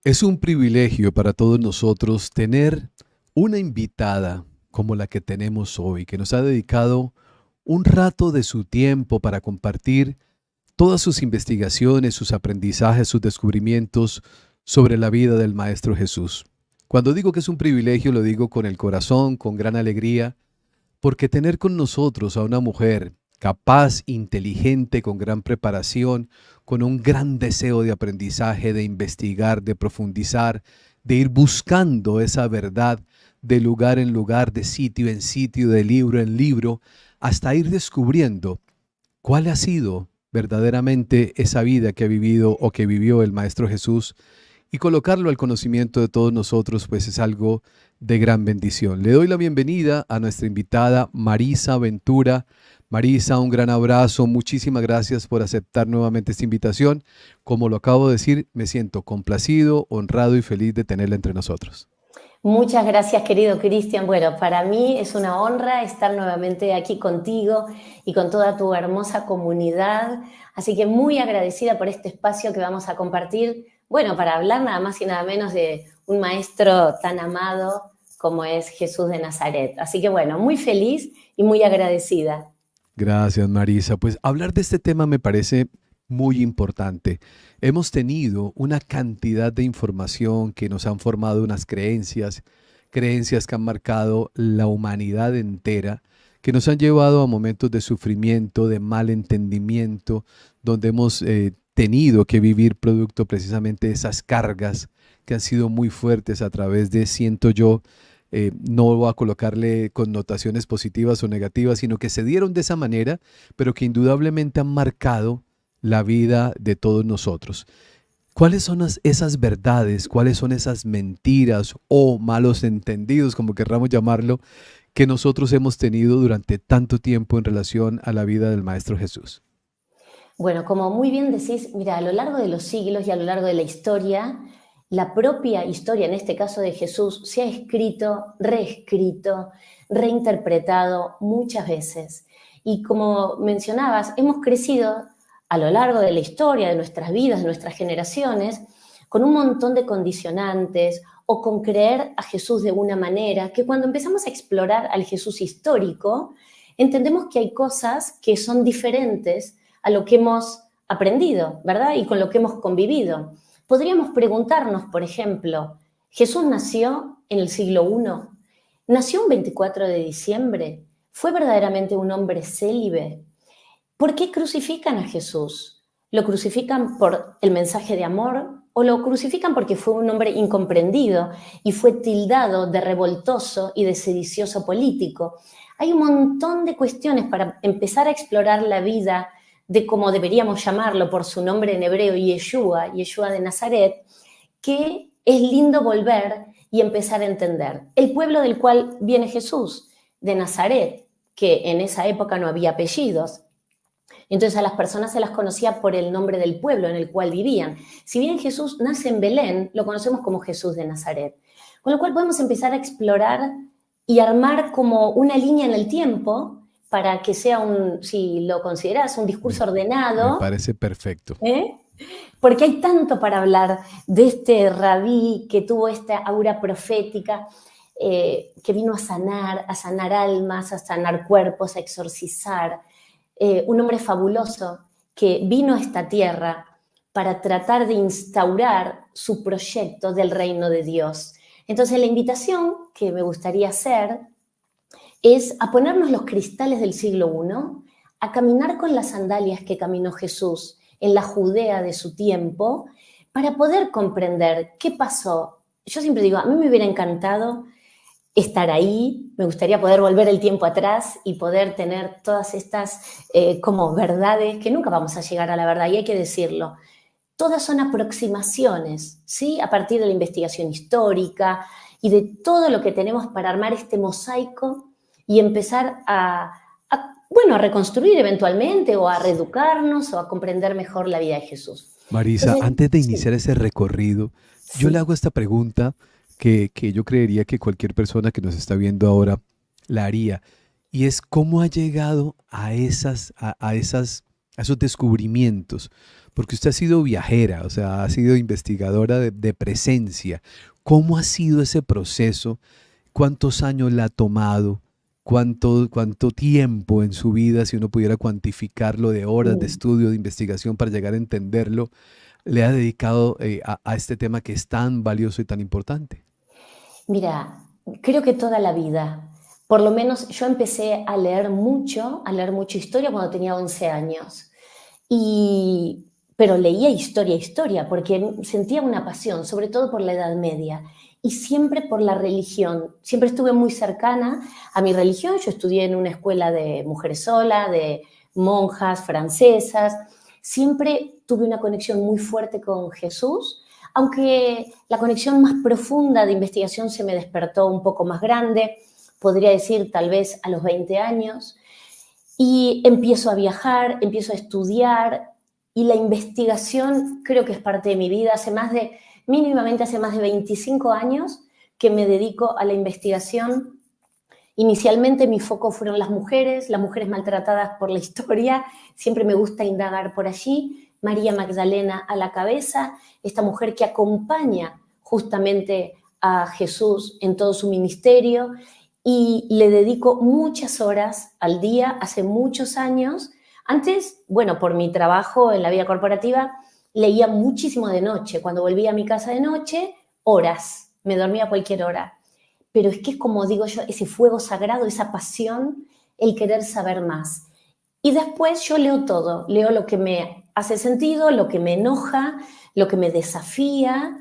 Es un privilegio para todos nosotros tener una invitada como la que tenemos hoy, que nos ha dedicado un rato de su tiempo para compartir todas sus investigaciones, sus aprendizajes, sus descubrimientos sobre la vida del Maestro Jesús. Cuando digo que es un privilegio, lo digo con el corazón, con gran alegría, porque tener con nosotros a una mujer capaz, inteligente, con gran preparación, con un gran deseo de aprendizaje, de investigar, de profundizar, de ir buscando esa verdad de lugar en lugar, de sitio en sitio, de libro en libro, hasta ir descubriendo cuál ha sido verdaderamente esa vida que ha vivido o que vivió el Maestro Jesús y colocarlo al conocimiento de todos nosotros, pues es algo de gran bendición. Le doy la bienvenida a nuestra invitada Marisa Ventura. Marisa, un gran abrazo, muchísimas gracias por aceptar nuevamente esta invitación. Como lo acabo de decir, me siento complacido, honrado y feliz de tenerla entre nosotros. Muchas gracias, querido Cristian. Bueno, para mí es una honra estar nuevamente aquí contigo y con toda tu hermosa comunidad. Así que muy agradecida por este espacio que vamos a compartir, bueno, para hablar nada más y nada menos de un maestro tan amado como es Jesús de Nazaret. Así que bueno, muy feliz y muy agradecida. Gracias, Marisa. Pues hablar de este tema me parece muy importante. Hemos tenido una cantidad de información que nos han formado unas creencias, creencias que han marcado la humanidad entera, que nos han llevado a momentos de sufrimiento, de mal entendimiento, donde hemos tenido que vivir producto precisamente de esas cargas que han sido muy fuertes a través de, siento yo, no voy a colocarle connotaciones positivas o negativas, sino que se dieron de esa manera, pero que indudablemente han marcado la vida de todos nosotros. ¿Cuáles son esas verdades, cuáles son esas mentiras o malos entendidos, como querramos llamarlo, que nosotros hemos tenido durante tanto tiempo en relación a la vida del Maestro Jesús? Bueno, como muy bien decís, mira, a lo largo de los siglos y a lo largo de la historia, la propia historia, en este caso de Jesús, se ha escrito, reescrito, reinterpretado muchas veces. Y como mencionabas, hemos crecido a lo largo de la historia, de nuestras vidas, de nuestras generaciones, con un montón de condicionantes o con creer a Jesús de una manera que cuando empezamos a explorar al Jesús histórico, entendemos que hay cosas que son diferentes a lo que hemos aprendido, ¿verdad? Y con lo que hemos convivido. Podríamos preguntarnos, por ejemplo, ¿Jesús nació en el siglo I? ¿Nació un 24 de diciembre? ¿Fue verdaderamente un hombre célibe? ¿Por qué crucifican a Jesús? ¿Lo crucifican por el mensaje de amor o lo crucifican porque fue un hombre incomprendido y fue tildado de revoltoso y de sedicioso político? Hay un montón de cuestiones para empezar a explorar la vida de cómo deberíamos llamarlo por su nombre en hebreo, Yeshua, Yeshua de Nazaret, que es lindo volver y empezar a entender. El pueblo del cual viene Jesús, de Nazaret, que en esa época no había apellidos. Entonces a las personas se las conocía por el nombre del pueblo en el cual vivían. Si bien Jesús nace en Belén, lo conocemos como Jesús de Nazaret. Con lo cual podemos empezar a explorar y armar como una línea en el tiempo para que sea si lo consideras, un discurso Me ordenado. parece perfecto. Porque hay tanto para hablar de este rabí que tuvo esta aura profética, que vino a sanar almas, a sanar cuerpos, a exorcizar. Un hombre fabuloso que vino a esta tierra para tratar de instaurar su proyecto del reino de Dios. Entonces la invitación que me gustaría hacer es a ponernos los cristales del siglo I, a caminar con las sandalias que caminó Jesús en la Judea de su tiempo, para poder comprender qué pasó. Yo siempre digo, a mí me hubiera encantado estar ahí, me gustaría poder volver el tiempo atrás y poder tener todas estas como verdades, que nunca vamos a llegar a la verdad, y hay que decirlo. Todas son aproximaciones, ¿sí? A partir de la investigación histórica y de todo lo que tenemos para armar este mosaico y empezar a reconstruir eventualmente o a reeducarnos o a comprender mejor la vida de Jesús. Marisa, Entonces, antes de sí, iniciar ese recorrido, yo le sí. hago esta pregunta que yo creería que cualquier persona que nos está viendo ahora la haría, y es cómo ha llegado a esos descubrimientos, porque usted ha sido viajera, o sea, ha sido investigadora de presencia. ¿Cómo ha sido ese proceso? ¿Cuántos años le ha tomado? ¿Cuánto tiempo en su vida, si uno pudiera cuantificarlo de horas de Mm. estudio, de investigación para llegar a entenderlo, le ha dedicado a este tema que es tan valioso y tan importante? Mira, creo que toda la vida. Por lo menos yo empecé a leer mucho historia cuando tenía 11 años. Y, pero leía historia, historia, porque sentía una pasión, sobre todo por la Edad Media, y siempre por la religión. Siempre estuve muy cercana a mi religión. Yo estudié en una escuela de mujeres solas, de monjas francesas. Siempre tuve una conexión muy fuerte con Jesús, aunque la conexión más profunda de investigación se me despertó un poco más grande, podría decir tal vez a los 20 años. Y empiezo a viajar, empiezo a estudiar y la investigación creo que es parte de mi vida. Mínimamente hace más de 25 años que me dedico a la investigación. Inicialmente mi foco fueron las mujeres maltratadas por la historia. Siempre me gusta indagar por allí. María Magdalena a la cabeza, esta mujer que acompaña justamente a Jesús en todo su ministerio, y le dedico muchas horas al día, hace muchos años. Antes, bueno, por mi trabajo en la vida corporativa, leía muchísimo de noche. Cuando volvía a mi casa de noche, horas, me dormía a cualquier hora. Pero es que es como digo yo, ese fuego sagrado, esa pasión, el querer saber más. Y después yo leo todo, leo lo que me hace sentido, lo que me enoja, lo que me desafía.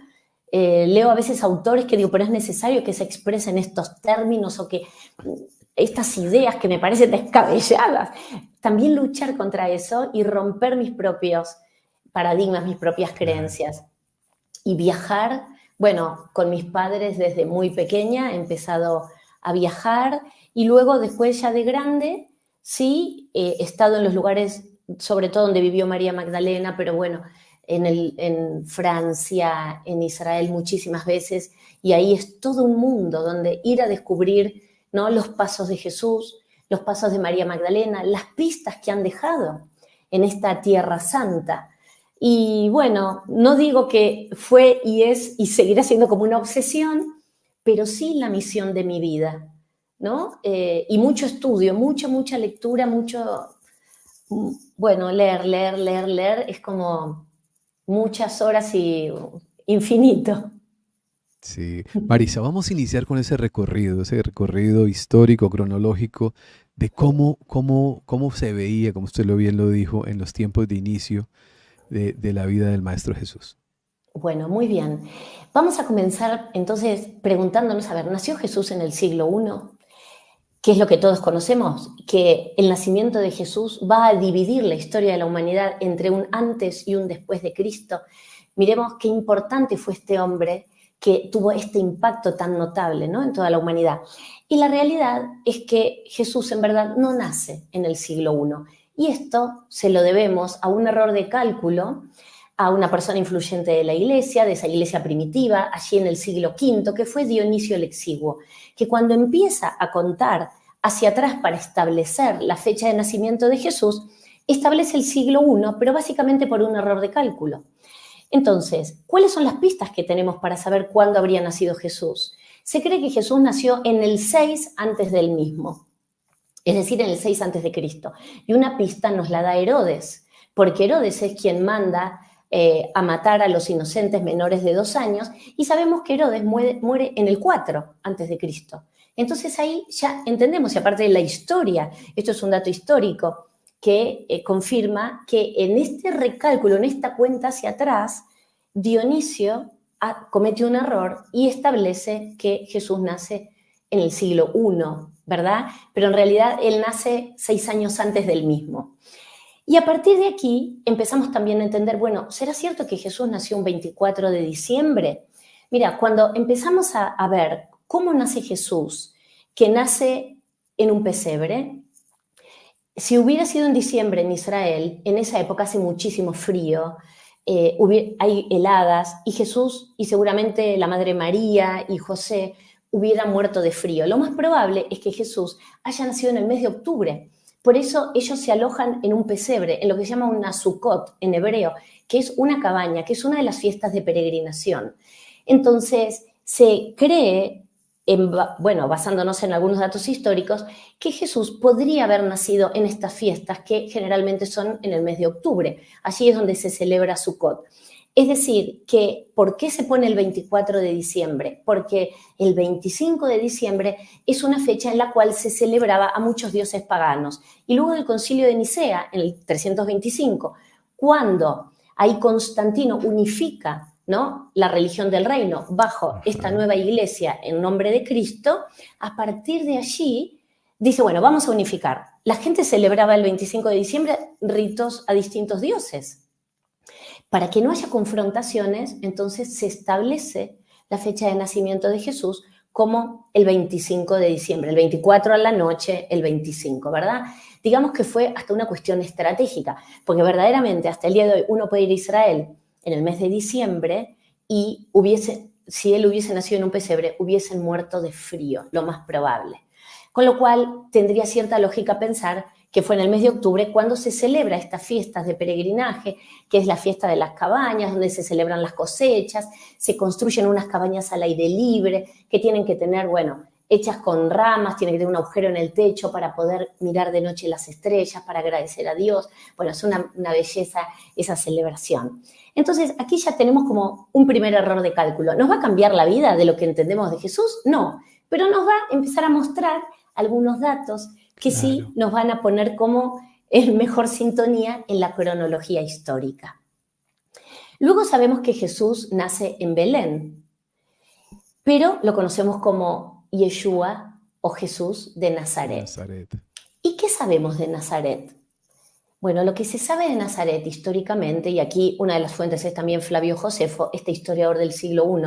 Leo a veces autores que digo, pero es necesario que se expresen estos términos o que estas ideas que me parecen descabelladas. También luchar contra eso y romper mis propios paradigmas, mis propias Claro. creencias. Y viajar, bueno, con mis padres desde muy pequeña he empezado a viajar, y luego después ya de grande, sí, he estado en los lugares, sobre todo donde vivió María Magdalena, pero bueno, en Francia, en Israel muchísimas veces, y ahí es todo un mundo donde ir a descubrir, ¿no?, los pasos de Jesús, los pasos de María Magdalena, las pistas que han dejado en esta tierra santa. Y bueno, no digo que fue y es y seguirá siendo como una obsesión, pero sí la misión de mi vida, ¿no? Y mucho estudio, mucha lectura, bueno, leer, es como muchas horas y infinito. Sí. Marisa, vamos a iniciar con ese recorrido histórico, cronológico, de cómo se veía, como usted lo bien lo dijo, en los tiempos de inicio de la vida del Maestro Jesús. Bueno, muy bien. Vamos a comenzar entonces preguntándonos, a ver, ¿nació Jesús en el siglo I? ¿Qué es lo que todos conocemos? Que el nacimiento de Jesús va a dividir la historia de la humanidad entre un antes y un después de Cristo. Miremos qué importante fue este hombre que tuvo este impacto tan notable, ¿no?, en toda la humanidad. Y la realidad es que Jesús en verdad no nace en el siglo I. Y esto se lo debemos a un error de cálculo, a una persona influyente de la iglesia, de esa iglesia primitiva, allí en el siglo V, que fue Dionisio el Exiguo, que cuando empieza a contar hacia atrás para establecer la fecha de nacimiento de Jesús, establece el siglo I, pero básicamente por un error de cálculo. Entonces, ¿cuáles son las pistas que tenemos para saber cuándo habría nacido Jesús? Se cree que Jesús nació en el 6 antes del mismo, es decir, en el 6 antes de Cristo. Y una pista nos la da Herodes, porque Herodes es quien manda a matar a los inocentes menores de 2 años, y sabemos que Herodes muere en el 4 antes de Cristo. Entonces ahí ya entendemos, y aparte de la historia, esto es un dato histórico que confirma que en este recálculo, en esta cuenta hacia atrás, Dionisio comete un error y establece que Jesús nace en el siglo I, ¿verdad? Pero en realidad él nace 6 años antes del mismo. Y a partir de aquí empezamos también a entender, bueno, ¿será cierto que Jesús nació un 24 de diciembre? Mira, cuando empezamos a ver cómo nace Jesús, que nace en un pesebre, si hubiera sido en diciembre en Israel, en esa época hace muchísimo frío, hay heladas, y Jesús y seguramente la Madre María y José hubieran muerto de frío. Lo más probable es que Jesús haya nacido en el mes de octubre, Por eso ellos se alojan en un pesebre, en lo que se llama una sukkot en hebreo, que es una cabaña, que es una de las fiestas de peregrinación. Entonces, se cree, basándonos en algunos datos históricos, que Jesús podría haber nacido en estas fiestas que generalmente son en el mes de octubre. Allí es donde se celebra Sukkot. Es decir, que ¿por qué se pone el 24 de diciembre? Porque el 25 de diciembre es una fecha en la cual se celebraba a muchos dioses paganos. Y luego del Concilio de Nicea, en el 325, cuando ahí Constantino unifica, ¿no?, la religión del reino bajo esta nueva iglesia en nombre de Cristo, a partir de allí dice, bueno, vamos a unificar. La gente celebraba el 25 de diciembre ritos a distintos dioses. Para que no haya confrontaciones, entonces se establece la fecha de nacimiento de Jesús como el 25 de diciembre, el 24 a la noche, el 25, ¿verdad? Digamos que fue hasta una cuestión estratégica, porque verdaderamente hasta el día de hoy uno puede ir a Israel en el mes de diciembre y si él hubiese nacido en un pesebre, hubiesen muerto de frío, lo más probable. Con lo cual tendría cierta lógica pensar que fue en el mes de octubre cuando se celebra estas fiestas de peregrinaje, que es la fiesta de las cabañas, donde se celebran las cosechas, se construyen unas cabañas al aire libre, que tienen que tener, hechas con ramas, tienen que tener un agujero en el techo para poder mirar de noche las estrellas, para agradecer a Dios. Bueno, es una belleza esa celebración. Entonces, aquí ya tenemos como un primer error de cálculo. ¿Nos va a cambiar la vida de lo que entendemos de Jesús? No, pero nos va a empezar a mostrar algunos datos que sí nos van a poner como en mejor sintonía en la cronología histórica. Luego sabemos que Jesús nace en Belén, pero lo conocemos como Yeshua o Jesús de Nazaret. ¿Y qué sabemos de Nazaret? Bueno, lo que se sabe de Nazaret históricamente, y aquí una de las fuentes es también Flavio Josefo, este historiador del siglo I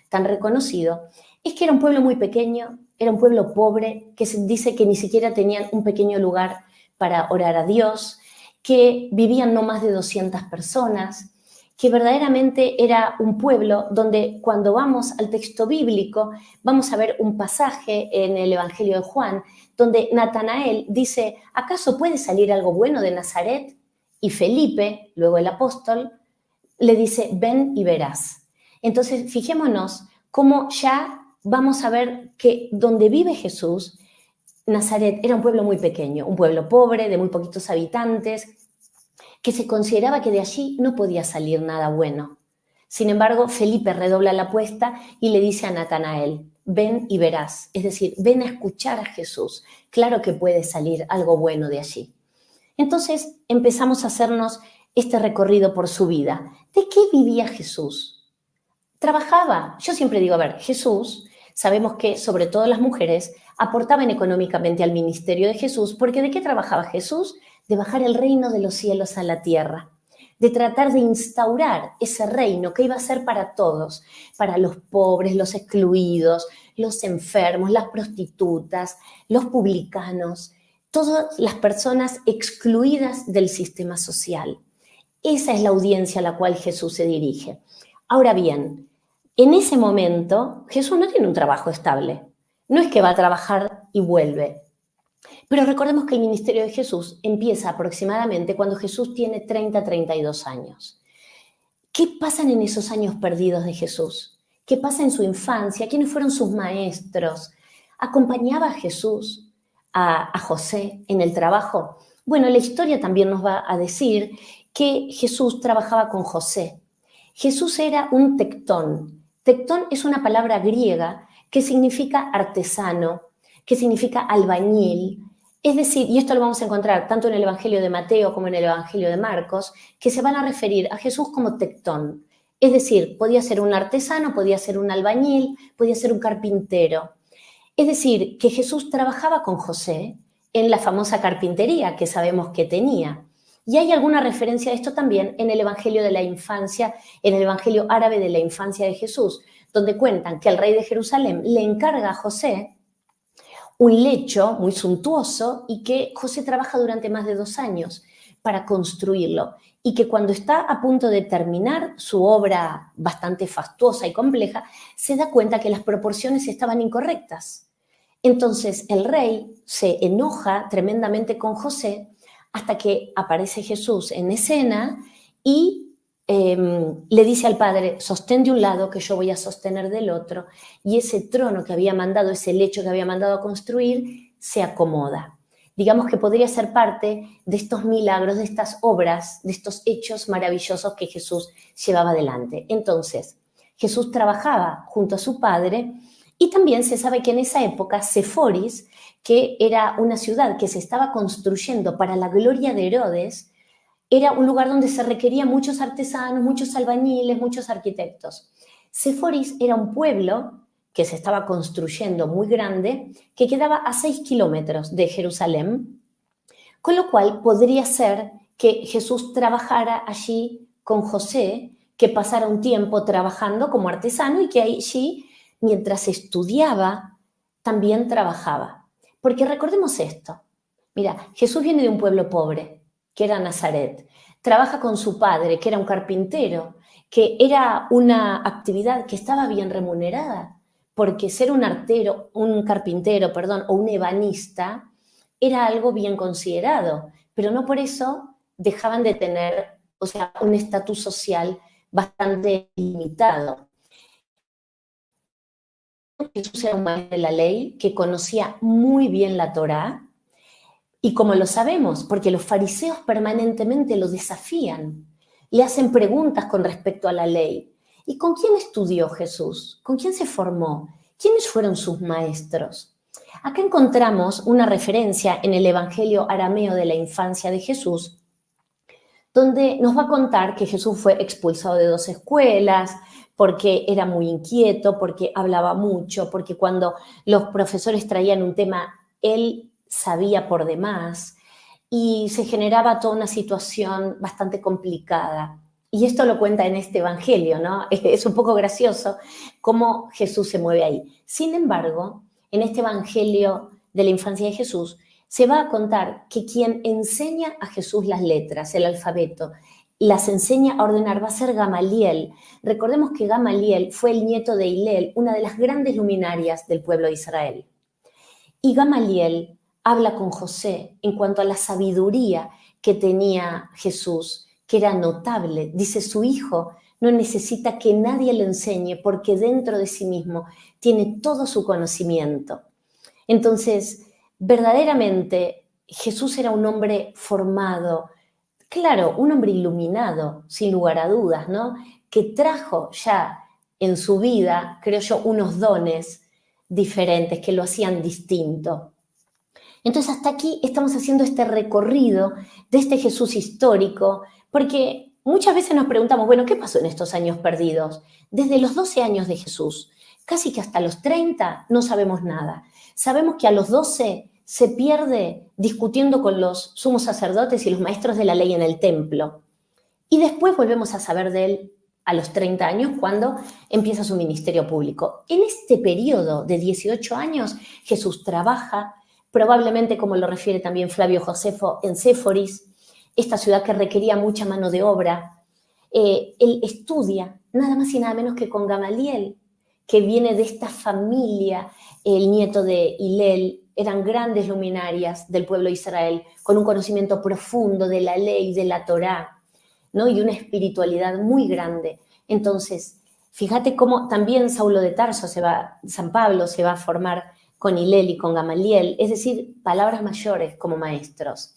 tan reconocido, es que era un pueblo muy pequeño, era un pueblo pobre, que se dice que ni siquiera tenían un pequeño lugar para orar a Dios, que vivían no más de 200 personas, que verdaderamente era un pueblo donde cuando vamos al texto bíblico vamos a ver un pasaje en el Evangelio de Juan donde Natanael dice, ¿acaso puede salir algo bueno de Nazaret? Y Felipe, luego el apóstol, le dice, ven y verás. Entonces, fijémonos cómo ya vamos a ver que donde vive Jesús, Nazaret era un pueblo muy pequeño, un pueblo pobre, de muy poquitos habitantes, que se consideraba que de allí no podía salir nada bueno. Sin embargo, Felipe redobla la apuesta y le dice a Natanael, ven y verás, es decir, ven a escuchar a Jesús, claro que puede salir algo bueno de allí. Entonces empezamos a hacernos este recorrido por su vida. ¿De qué vivía Jesús? Trabajaba. Yo siempre digo, Jesús, sabemos que sobre todo las mujeres aportaban económicamente al ministerio de Jesús, porque ¿de qué trabajaba Jesús? De bajar el reino de los cielos a la tierra, de tratar de instaurar ese reino que iba a ser para todos, para los pobres, los excluidos, los enfermos, las prostitutas, los publicanos, todas las personas excluidas del sistema social. Esa es la audiencia a la cual Jesús se dirige. Ahora bien, en ese momento Jesús no tiene un trabajo estable. No es que va a trabajar y vuelve. Pero recordemos que el ministerio de Jesús empieza aproximadamente cuando Jesús tiene 30, 32 años. ¿Qué pasan en esos años perdidos de Jesús? ¿Qué pasa en su infancia? ¿Quiénes fueron sus maestros? ¿Acompañaba a Jesús, a José en el trabajo? Bueno, la historia también nos va a decir que Jesús trabajaba con José. Jesús era un tectón. Tectón es una palabra griega que significa artesano, que significa albañil. Es decir, y esto lo vamos a encontrar tanto en el Evangelio de Mateo como en el Evangelio de Marcos, que se van a referir a Jesús como tectón. Es decir, podía ser un artesano, podía ser un albañil, podía ser un carpintero. Es decir, que Jesús trabajaba con José en la famosa carpintería que sabemos que tenía. Y hay alguna referencia a esto también en el Evangelio de la infancia, en el Evangelio árabe de la infancia de Jesús, donde cuentan que el rey de Jerusalén le encarga a José un lecho muy suntuoso y que José trabaja durante más de 2 años para construirlo y que cuando está a punto de terminar su obra bastante fastuosa y compleja, se da cuenta que las proporciones estaban incorrectas. Entonces el rey se enoja tremendamente con José hasta que aparece Jesús en escena y le dice al padre, sostén de un lado que yo voy a sostener del otro, y ese trono que había mandado, ese lecho que había mandado a construir, se acomoda. Digamos que podría ser parte de estos milagros, de estas obras, de estos hechos maravillosos que Jesús llevaba adelante. Entonces, Jesús trabajaba junto a su padre y también se sabe que en esa época Seforis, que era una ciudad que se estaba construyendo para la gloria de Herodes, era un lugar donde se requerían muchos artesanos, muchos albañiles, muchos arquitectos. Seforis era un pueblo que se estaba construyendo muy grande, que quedaba a 6 kilómetros de Jerusalén, con lo cual podría ser que Jesús trabajara allí con José, que pasara un tiempo trabajando como artesano y que allí, mientras estudiaba, también trabajaba. Porque recordemos esto, mira, Jesús viene de un pueblo pobre, que era Nazaret, trabaja con su padre, que era un carpintero, que era una actividad que estaba bien remunerada, porque ser un carpintero, o un ebanista era algo bien considerado, pero no por eso dejaban de tener, o sea, un estatus social bastante limitado. Jesús era un maestro de la ley que conocía muy bien la Torá, y como lo sabemos, porque los fariseos permanentemente lo desafían, le hacen preguntas con respecto a la ley. ¿Y con quién estudió Jesús? ¿Con quién se formó? ¿Quiénes fueron sus maestros? Acá encontramos una referencia en el Evangelio arameo de la infancia de Jesús, donde nos va a contar que Jesús fue expulsado de 2 escuelas, porque era muy inquieto, porque hablaba mucho, porque cuando los profesores traían un tema, él sabía por demás, y se generaba toda una situación bastante complicada. Y esto lo cuenta en este evangelio, ¿no? Es un poco gracioso cómo Jesús se mueve ahí. Sin embargo, en este evangelio de la infancia de Jesús, se va a contar que quien enseña a Jesús las letras, el alfabeto, las enseña a ordenar, va a ser Gamaliel. Recordemos que Gamaliel fue el nieto de Hillel, una de las grandes luminarias del pueblo de Israel. Y Gamaliel habla con José en cuanto a la sabiduría que tenía Jesús, que era notable. Dice, su hijo no necesita que nadie le enseñe porque dentro de sí mismo tiene todo su conocimiento. Entonces, verdaderamente, Jesús era un hombre formado, claro, un hombre iluminado, sin lugar a dudas, ¿no? Que trajo ya en su vida, creo yo, unos dones diferentes que lo hacían distinto. Entonces, hasta aquí estamos haciendo este recorrido de este Jesús histórico, porque muchas veces nos preguntamos, bueno, ¿qué pasó en estos años perdidos? Desde los 12 años de Jesús, casi que hasta los 30 no sabemos nada. Sabemos que a los 12 se pierde discutiendo con los sumos sacerdotes y los maestros de la ley en el templo. Y después volvemos a saber de él a los 30 años, cuando empieza su ministerio público. En este periodo de 18 años, Jesús trabaja, probablemente, como lo refiere también Flavio Josefo, en Séforis, esta ciudad que requería mucha mano de obra. Él estudia nada más y nada menos que con Gamaliel, que viene de esta familia, el nieto de Hillel, eran grandes luminarias del pueblo de Israel, con un conocimiento profundo de la ley, de la Torá, ¿no? Y una espiritualidad muy grande. Entonces, fíjate cómo también Saulo de Tarso San Pablo se va a formar con Hillel y con Gamaliel, es decir, palabras mayores como maestros.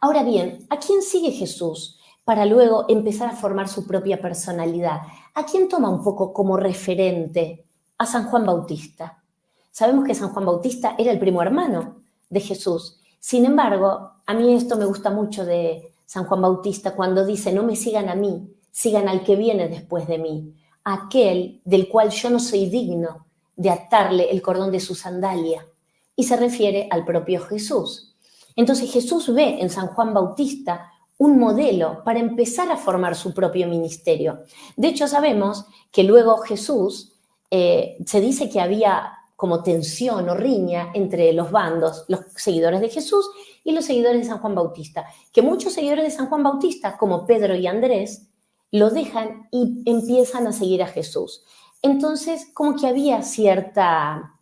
Ahora bien, ¿a quién sigue Jesús para luego empezar a formar su propia personalidad? ¿A quién toma un poco como referente? A San Juan Bautista. Sabemos que San Juan Bautista era el primo hermano de Jesús. Sin embargo, a mí esto me gusta mucho de San Juan Bautista cuando dice, no me sigan a mí, sigan al que viene después de mí, aquel del cual yo no soy digno de atarle el cordón de su sandalia. Y se refiere al propio Jesús. Entonces Jesús ve en San Juan Bautista un modelo para empezar a formar su propio ministerio. De hecho, sabemos que luego Jesús, se dice que había como tensión o riña entre los bandos, los seguidores de Jesús y los seguidores de San Juan Bautista, que muchos seguidores de San Juan Bautista, como Pedro y Andrés, lo dejan y empiezan a seguir a Jesús. Entonces, como que había cierta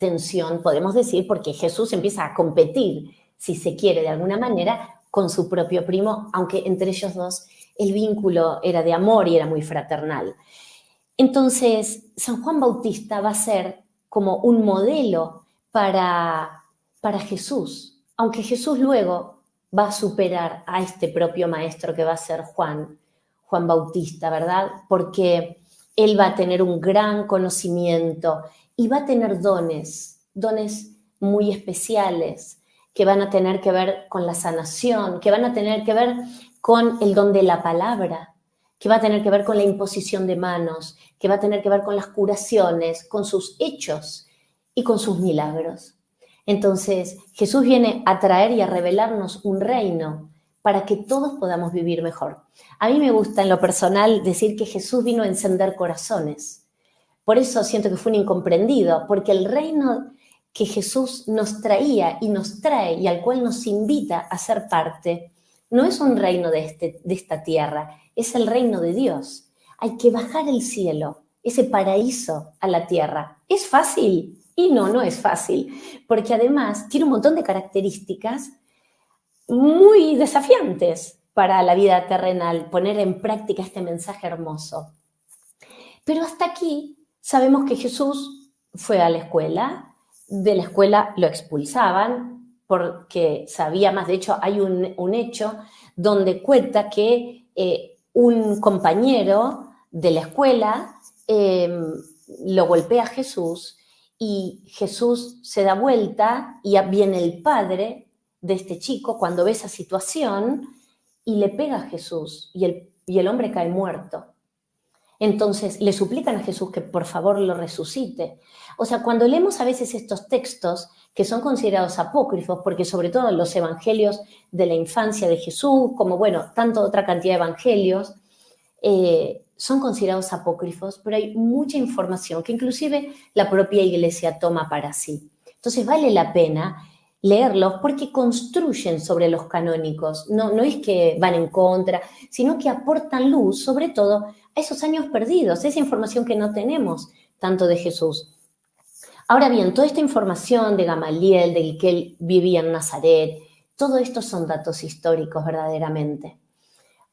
tensión, podemos decir, porque Jesús empieza a competir, si se quiere, de alguna manera, con su propio primo, aunque entre ellos dos el vínculo era de amor y era muy fraternal. Entonces, San Juan Bautista va a ser como un modelo para Jesús, aunque Jesús luego va a superar a este propio maestro que va a ser Juan Bautista, ¿verdad? Porque él va a tener un gran conocimiento y va a tener dones muy especiales que van a tener que ver con la sanación, que van a tener que ver con el don de la palabra, que va a tener que ver con la imposición de manos, que va a tener que ver con las curaciones, con sus hechos y con sus milagros. Entonces, Jesús viene a traer y a revelarnos un reino para que todos podamos vivir mejor. A mí me gusta en lo personal decir que Jesús vino a encender corazones. Por eso siento que fue un incomprendido, porque el reino que Jesús nos traía y nos trae y al cual nos invita a ser parte, no es un reino de esta tierra, es el reino de Dios. Hay que bajar el cielo, ese paraíso a la tierra. ¿Es fácil? Y no es fácil, porque además tiene un montón de características muy desafiantes para la vida terrenal, poner en práctica este mensaje hermoso. Pero hasta aquí sabemos que Jesús fue a la escuela, de la escuela lo expulsaban porque sabía más. De hecho, hay un hecho donde cuenta que un compañero de la escuela lo golpea a Jesús y Jesús se da vuelta y viene el padre de este chico cuando ve esa situación y le pega a Jesús y el hombre cae muerto. Entonces le suplican a Jesús que por favor lo resucite. O sea, cuando leemos a veces estos textos que son considerados apócrifos, porque sobre todo los evangelios de la infancia de Jesús, como bueno, tanto otra cantidad de evangelios, son considerados apócrifos, pero hay mucha información que inclusive la propia iglesia toma para sí. Entonces vale la pena leerlos porque construyen sobre los canónicos, no es que van en contra, sino que aportan luz, sobre todo a esos años perdidos, esa información que no tenemos tanto de Jesús. Ahora bien, toda esta información de Gamaliel, del que él vivía en Nazaret, todo esto son datos históricos verdaderamente.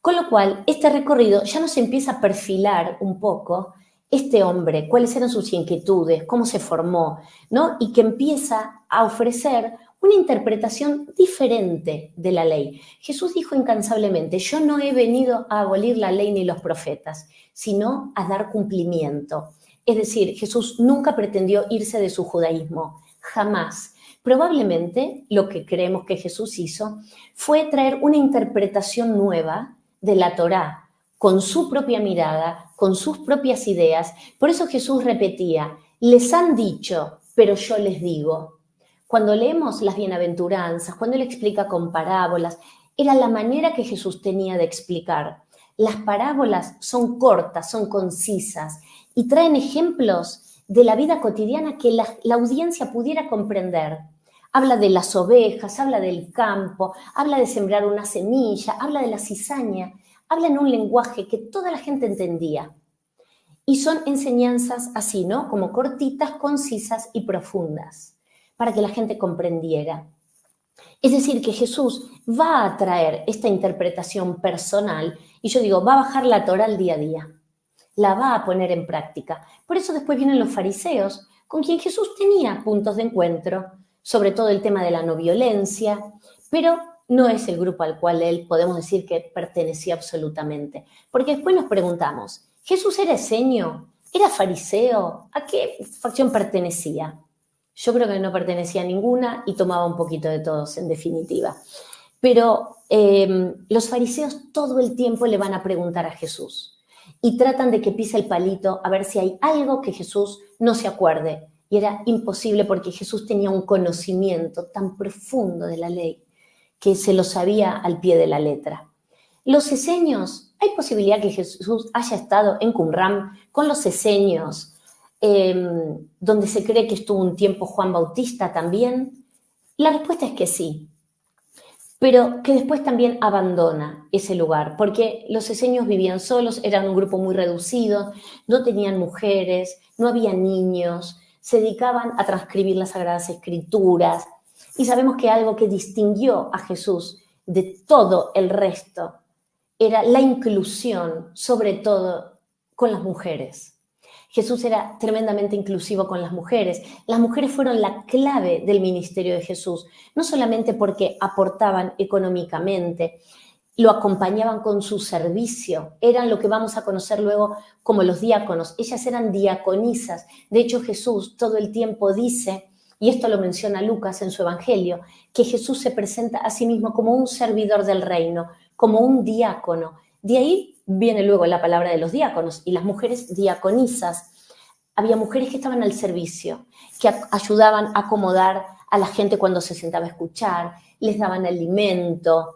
Con lo cual, este recorrido ya nos empieza a perfilar un poco este hombre, cuáles eran sus inquietudes, cómo se formó, ¿no? Y que empieza a ofrecer una interpretación diferente de la ley. Jesús dijo incansablemente, yo no he venido a abolir la ley ni los profetas, sino a dar cumplimiento. Es decir, Jesús nunca pretendió irse de su judaísmo, jamás. Probablemente lo que creemos que Jesús hizo fue traer una interpretación nueva de la Torá, con su propia mirada, con sus propias ideas. Por eso Jesús repetía, les han dicho, pero yo les digo. Cuando leemos las bienaventuranzas, cuando él explica con parábolas, era la manera que Jesús tenía de explicar. Las parábolas son cortas, son concisas y traen ejemplos de la vida cotidiana que la audiencia pudiera comprender. Habla de las ovejas, habla del campo, habla de sembrar una semilla, habla de la cizaña, habla en un lenguaje que toda la gente entendía. Y son enseñanzas así, ¿no? Como cortitas, concisas y profundas, para que la gente comprendiera. Es decir, que Jesús va a traer esta interpretación personal y yo digo, va a bajar la Torá al día a día, la va a poner en práctica. Por eso después vienen los fariseos, con quien Jesús tenía puntos de encuentro, sobre todo el tema de la no violencia, pero no es el grupo al cual él podemos decir que pertenecía absolutamente. Porque después nos preguntamos, ¿Jesús era esenio? ¿Era fariseo? ¿A qué facción pertenecía? Yo creo que no pertenecía a ninguna y tomaba un poquito de todos, en definitiva. Pero los fariseos todo el tiempo le van a preguntar a Jesús y tratan de que pise el palito a ver si hay algo que Jesús no se acuerde. Y era imposible porque Jesús tenía un conocimiento tan profundo de la ley que se lo sabía al pie de la letra. Los esenios, ¿hay posibilidad que Jesús haya estado en Qumran con los esenios, donde se cree que estuvo un tiempo Juan Bautista también? La respuesta es que sí, pero que después también abandona ese lugar, porque los esenios vivían solos, eran un grupo muy reducido, no tenían mujeres, no había niños, se dedicaban a transcribir las Sagradas Escrituras. Y sabemos que algo que distinguió a Jesús de todo el resto era la inclusión, sobre todo con las mujeres. Jesús era tremendamente inclusivo con las mujeres. Las mujeres fueron la clave del ministerio de Jesús, no solamente porque aportaban económicamente, lo acompañaban con su servicio, eran lo que vamos a conocer luego como los diáconos. Ellas eran diaconisas. De hecho, Jesús todo el tiempo dice, y esto lo menciona Lucas en su Evangelio, que Jesús se presenta a sí mismo como un servidor del reino, como un diácono. De ahí viene luego la palabra de los diáconos y las mujeres diaconisas. Había mujeres que estaban al servicio, que ayudaban a acomodar a la gente cuando se sentaba a escuchar, les daban alimento.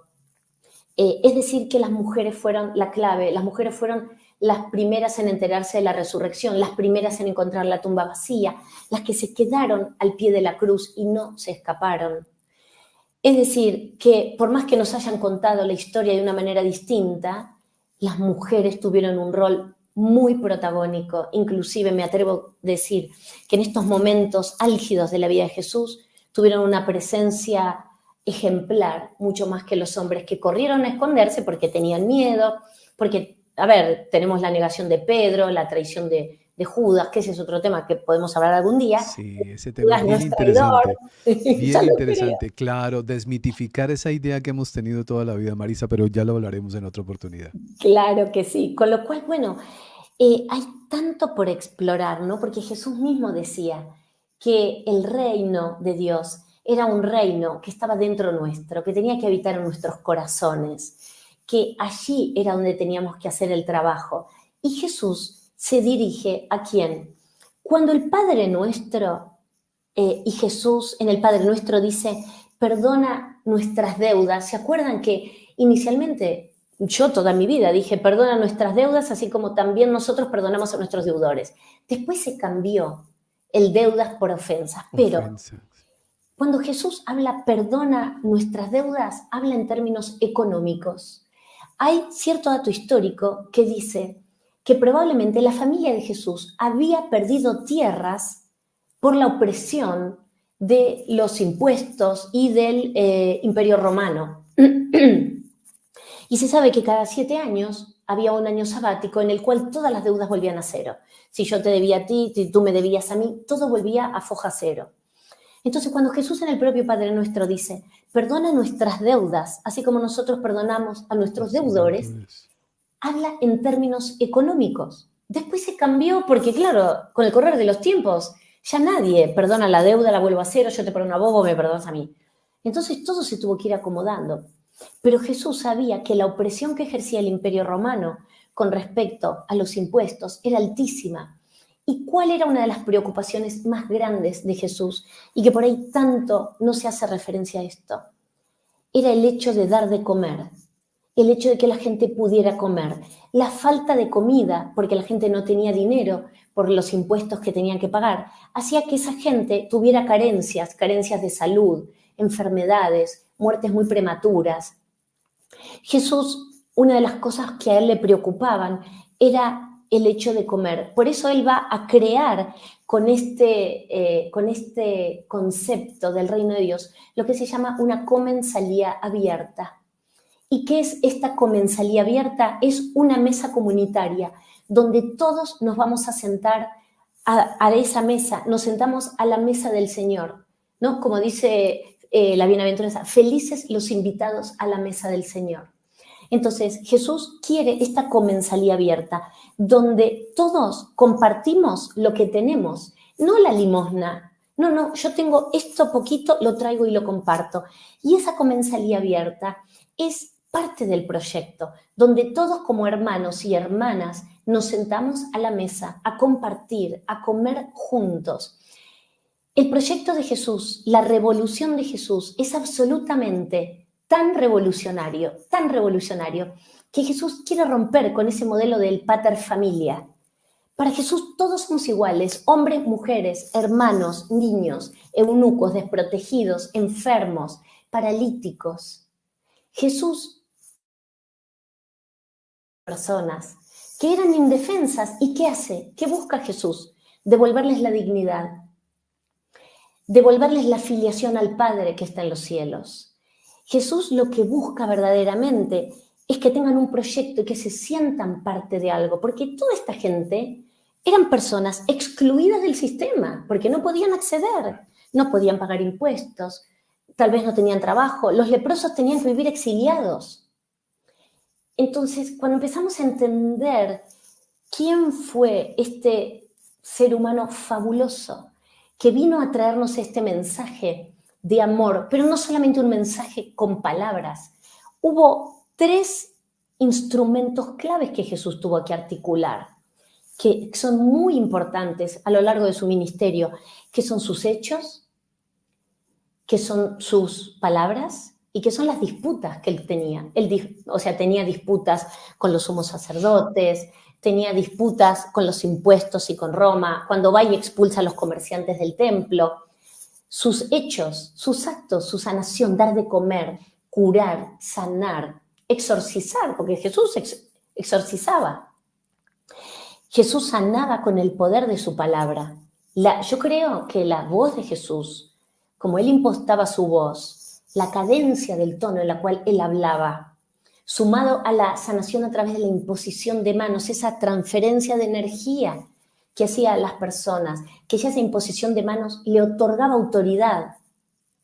Es decir, que las mujeres fueron la clave, las mujeres fueron las primeras en enterarse de la resurrección, las primeras en encontrar la tumba vacía, las que se quedaron al pie de la cruz y no se escaparon. Es decir, que por más que nos hayan contado la historia de una manera distinta, las mujeres tuvieron un rol muy protagónico. Inclusive me atrevo a decir que en estos momentos álgidos de la vida de Jesús tuvieron una presencia ejemplar, mucho más que los hombres que corrieron a esconderse porque tenían miedo, porque, a ver, tenemos la negación de Pedro, la traición de Judas, que ese es otro tema que podemos hablar algún día. Sí, ese tema es Judas no bien es traidor, interesante. ya Bien lo creo. interesante, claro, desmitificar esa idea que hemos tenido toda la vida, Marisa, pero ya lo hablaremos en otra oportunidad. Claro que sí. Con lo cual, bueno, hay tanto por explorar, ¿no? Porque Jesús mismo decía que el reino de Dios era un reino que estaba dentro nuestro, que tenía que habitar en nuestros corazones, que allí era donde teníamos que hacer el trabajo. Y Jesús se dirige ¿a quién? Cuando el Padre Nuestro, y Jesús en el Padre Nuestro dice, perdona nuestras deudas. ¿Se acuerdan que inicialmente yo toda mi vida dije, perdona nuestras deudas, así como también nosotros perdonamos a nuestros deudores? Después se cambió el deudas por ofensas, pero Ofensas. cuando Jesús habla perdona nuestras deudas, habla en términos económicos. Hay cierto dato histórico que dice que probablemente la familia de Jesús había perdido tierras por la opresión de los impuestos y del Imperio Romano. Y se sabe que cada 7 años había un año sabático en el cual todas las deudas volvían a cero. Si yo te debía a ti, si tú me debías a mí, todo volvía a foja cero. Entonces, cuando Jesús en el propio Padre Nuestro dice, perdona nuestras deudas, así como nosotros perdonamos a nuestros Nuestros deudores, deudores. habla en términos económicos. Después se cambió porque, claro, con el correr de los tiempos, ya nadie perdona la deuda, la vuelvo a cero, yo te perdono a vos, me perdonas a mí. Entonces todo se tuvo que ir acomodando. Pero Jesús sabía que la opresión que ejercía el Imperio Romano con respecto a los impuestos era altísima. ¿Y cuál era una de las preocupaciones más grandes de Jesús? Y que por ahí tanto no se hace referencia a esto. Era el hecho de dar de comer, el hecho de que la gente pudiera comer, la falta de comida, porque la gente no tenía dinero por los impuestos que tenían que pagar, hacía que esa gente tuviera carencias, carencias de salud, enfermedades, muertes muy prematuras. Jesús, una de las cosas que a él le preocupaban era el hecho de comer. Por eso él va a crear con este concepto del reino de Dios lo que se llama una comensalía abierta. ¿Y qué es esta comensalía abierta? Es una mesa comunitaria donde todos nos vamos a sentar a esa mesa, nos sentamos a la mesa del Señor, ¿no? Como dice la bienaventuranza, felices los invitados a la mesa del Señor. Entonces, Jesús quiere esta comensalía abierta, donde todos compartimos lo que tenemos, no la limosna. No, yo tengo esto poquito, lo traigo y lo comparto. Y esa comensalía abierta es parte del proyecto, donde todos como hermanos y hermanas nos sentamos a la mesa a compartir, a comer juntos. El proyecto de Jesús, la revolución de Jesús es absolutamente tan revolucionario, que Jesús quiere romper con ese modelo del pater familia. Para Jesús todos somos iguales, hombres, mujeres, hermanos, niños, eunucos, desprotegidos, enfermos, paralíticos. Jesús, personas que eran indefensas, ¿y qué hace? ¿Qué busca Jesús? Devolverles la dignidad. devolverles la filiación al Padre que está en los cielos. Jesús lo que busca verdaderamente es que tengan un proyecto y que se sientan parte de algo, porque toda esta gente eran personas excluidas del sistema, porque no podían acceder, no podían pagar impuestos, tal vez no tenían trabajo, los leprosos tenían que vivir exiliados. Entonces, cuando empezamos a entender quién fue este ser humano fabuloso que vino a traernos este mensaje de amor, pero no solamente un mensaje con palabras, hubo 3 instrumentos claves que Jesús tuvo que articular, que son muy importantes a lo largo de su ministerio, que son sus hechos, que son sus palabras y que son las disputas que él tenía. Tenía disputas con los sumos sacerdotes, tenía disputas con los impuestos y con Roma, cuando va y expulsa a los comerciantes del templo. Sus hechos, sus actos, su sanación, dar de comer, curar, sanar, exorcizar, porque Jesús exorcizaba. Jesús sanaba con el poder de su palabra. Yo creo que la voz de Jesús, como él impostaba su voz, la cadencia del tono en la cual él hablaba, sumado a la sanación a través de la imposición de manos, esa transferencia de energía que hacía a las personas, que esa imposición de manos le otorgaba autoridad,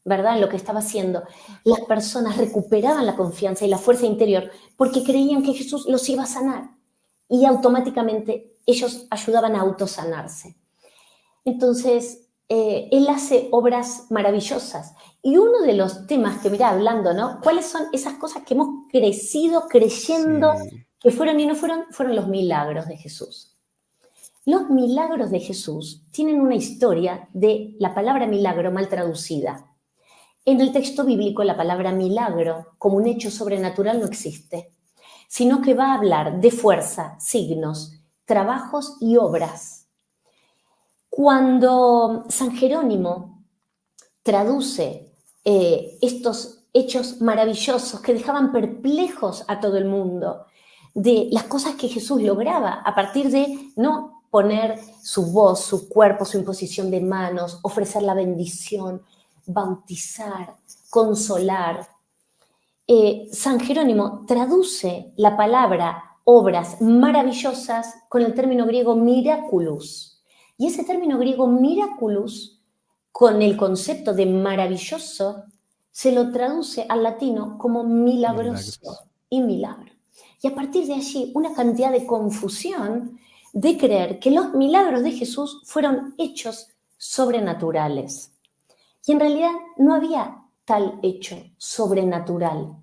¿verdad? En lo que estaba haciendo. Las personas recuperaban la confianza y la fuerza interior porque creían que Jesús los iba a sanar y automáticamente ellos ayudaban a autosanarse. Entonces, él hace obras maravillosas. Y uno de los temas que mira hablando, ¿no? ¿Cuáles son esas cosas que hemos crecido creyendo que fueron y no fueron? Fueron los milagros de Jesús. Los milagros de Jesús tienen una historia de la palabra milagro mal traducida. En el texto bíblico, la palabra milagro como un hecho sobrenatural no existe, sino que va a hablar de fuerza, signos, trabajos y obras. Cuando San Jerónimo traduce estos hechos maravillosos que dejaban perplejos a todo el mundo, de las cosas que Jesús lograba a partir de no poner su voz, su cuerpo, su imposición de manos, ofrecer la bendición, bautizar, consolar. San Jerónimo traduce la palabra obras maravillosas con el término griego miraculous. Y ese término griego miraculous, con el concepto de maravilloso, se lo traduce al latino como milagroso y milagro. Y a partir de allí, una cantidad de confusión de creer que los milagros de Jesús fueron hechos sobrenaturales. Y en realidad no había tal hecho sobrenatural.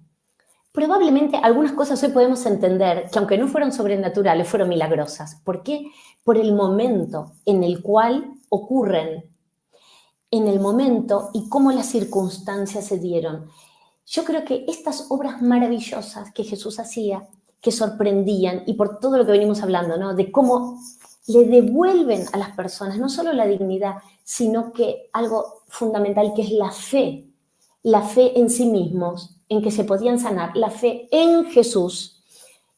Probablemente algunas cosas hoy podemos entender que aunque no fueron sobrenaturales, fueron milagrosas. ¿Por qué? Por el momento en el cual ocurren, en el momento y cómo las circunstancias se dieron. Yo creo que estas obras maravillosas que Jesús hacía, que sorprendían, y por todo lo que venimos hablando, ¿no? De cómo le devuelven a las personas no solo la dignidad, sino que algo fundamental que es la fe en sí mismos, en que se podían sanar, la fe en Jesús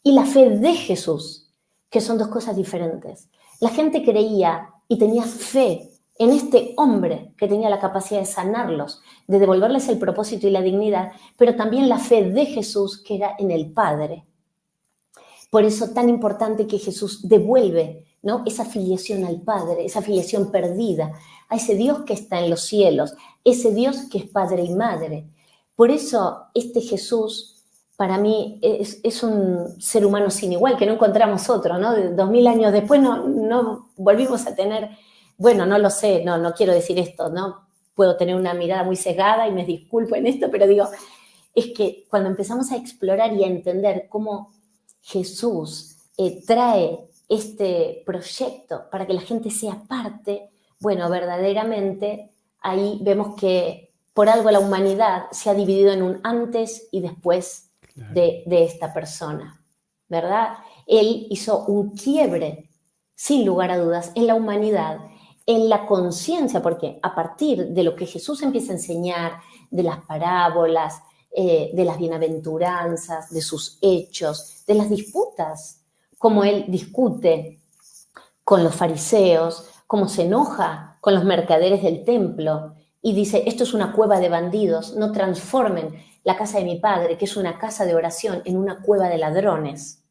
y la fe de Jesús, que son dos cosas diferentes. La gente creía y tenía fe en este hombre que tenía la capacidad de sanarlos, de devolverles el propósito y la dignidad, pero también la fe de Jesús que era en el Padre. Por eso tan importante que Jesús devuelve, ¿no? Esa filiación al Padre, esa filiación perdida, a ese Dios que está en los cielos, ese Dios que es Padre y Madre. Por eso este Jesús, para mí, es un ser humano sin igual, que no encontramos otro, ¿no? 2000 años después no volvimos a tener, bueno, no lo sé, no quiero decir esto, ¿no? Puedo tener una mirada muy sesgada y me disculpo en esto, pero digo, es que cuando empezamos a explorar y a entender cómo Jesús trae este proyecto para que la gente sea parte, bueno, verdaderamente ahí vemos que por algo la humanidad se ha dividido en un antes y después de esta persona, ¿verdad? Él hizo un quiebre, sin lugar a dudas, en la humanidad, en la conciencia, porque a partir de lo que Jesús empieza a enseñar, de las parábolas, de las bienaventuranzas, de sus hechos, de las disputas, cómo él discute con los fariseos, cómo se enoja con los mercaderes del templo, y dice, esto es una cueva de bandidos, no transformen la casa de mi padre, que es una casa de oración, en una cueva de ladrones.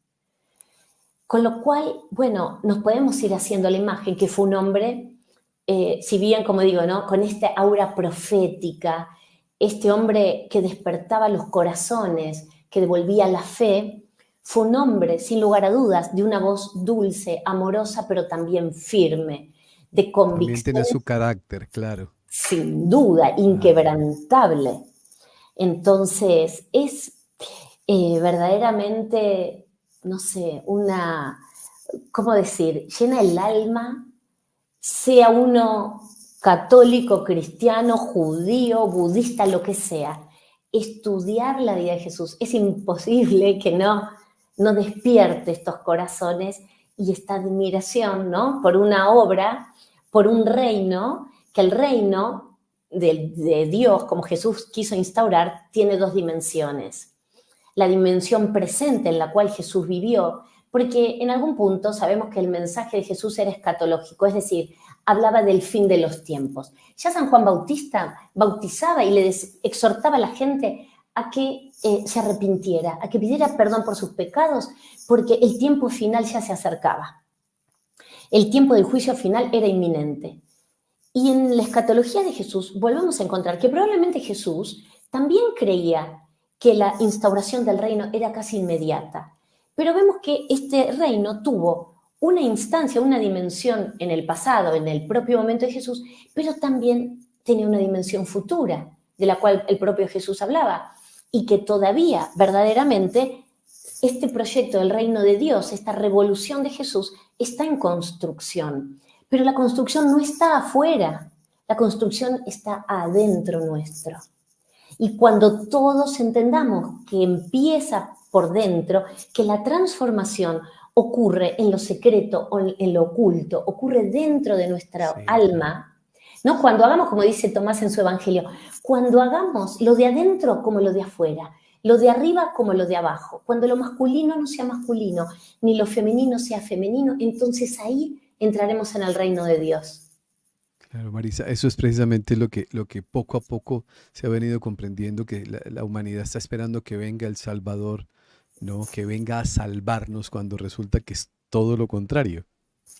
Con lo cual, bueno, nos podemos ir haciendo la imagen que fue un hombre, si bien, como digo, ¿no?, con esta aura profética, este hombre que despertaba los corazones, que devolvía la fe, fue un hombre, sin lugar a dudas, de una voz dulce, amorosa, pero también firme, de También tiene convicción, su carácter, claro. sin duda, Claro. inquebrantable. Entonces, es verdaderamente, no sé, una, ¿cómo decir?, llena el alma, sea uno católico, cristiano, judío, budista, lo que sea. Estudiar la vida de Jesús, es imposible que no despierte estos corazones y esta admiración, ¿no?, por una obra, por un reino, que el reino de Dios, como Jesús quiso instaurar, tiene dos dimensiones. La dimensión presente en la cual Jesús vivió, porque en algún punto sabemos que el mensaje de Jesús era escatológico, es decir, hablaba del fin de los tiempos. Ya San Juan Bautista bautizaba y le exhortaba a la gente a que se arrepintiera, a que pidiera perdón por sus pecados, porque el tiempo final ya se acercaba. El tiempo del juicio final era inminente. Y en la escatología de Jesús volvemos a encontrar que probablemente Jesús también creía que la instauración del reino era casi inmediata. Pero vemos que este reino tuvo una instancia, una dimensión en el pasado, en el propio momento de Jesús, pero también tenía una dimensión futura, de la cual el propio Jesús hablaba, y que todavía verdaderamente este proyecto del reino de Dios, esta revolución de Jesús, está en construcción. Pero la construcción no está afuera, la construcción está adentro nuestro. Y cuando todos entendamos que empieza por dentro, que la transformación ocurre en lo secreto o en lo oculto, ocurre dentro de nuestra Sí, alma, ¿no? Cuando hagamos, como dice Tomás en su Evangelio, cuando hagamos lo de adentro como lo de afuera, lo de arriba como lo de abajo, cuando lo masculino no sea masculino, ni lo femenino sea femenino, entonces ahí entraremos en el reino de Dios. claro, Marisa. Eso es precisamente lo que poco a poco se ha venido comprendiendo, que la humanidad está esperando que venga el Salvador, ¿no? Que venga a salvarnos cuando resulta que es todo lo contrario.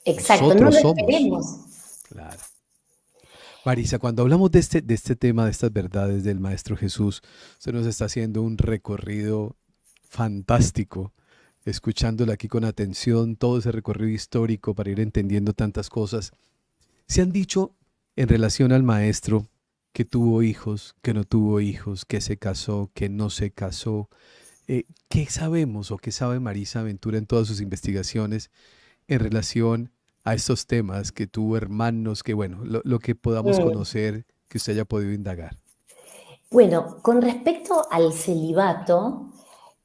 Exacto, no Nosotros lo somos. esperemos. Claro. Marisa, cuando hablamos de este tema, de estas verdades del Maestro Jesús, se nos está haciendo un recorrido fantástico, escuchándolo aquí con atención, todo ese recorrido histórico para ir entendiendo tantas cosas. Se han dicho en relación al Maestro que tuvo hijos, que no tuvo hijos, que se casó, que no se casó. ¿Qué sabemos o qué sabe Marisa Ventura en todas sus investigaciones en relación a estos temas, que tuvo hermanos, que bueno, lo que podamos Mm. conocer, que usted haya podido indagar? Bueno, con respecto al celibato,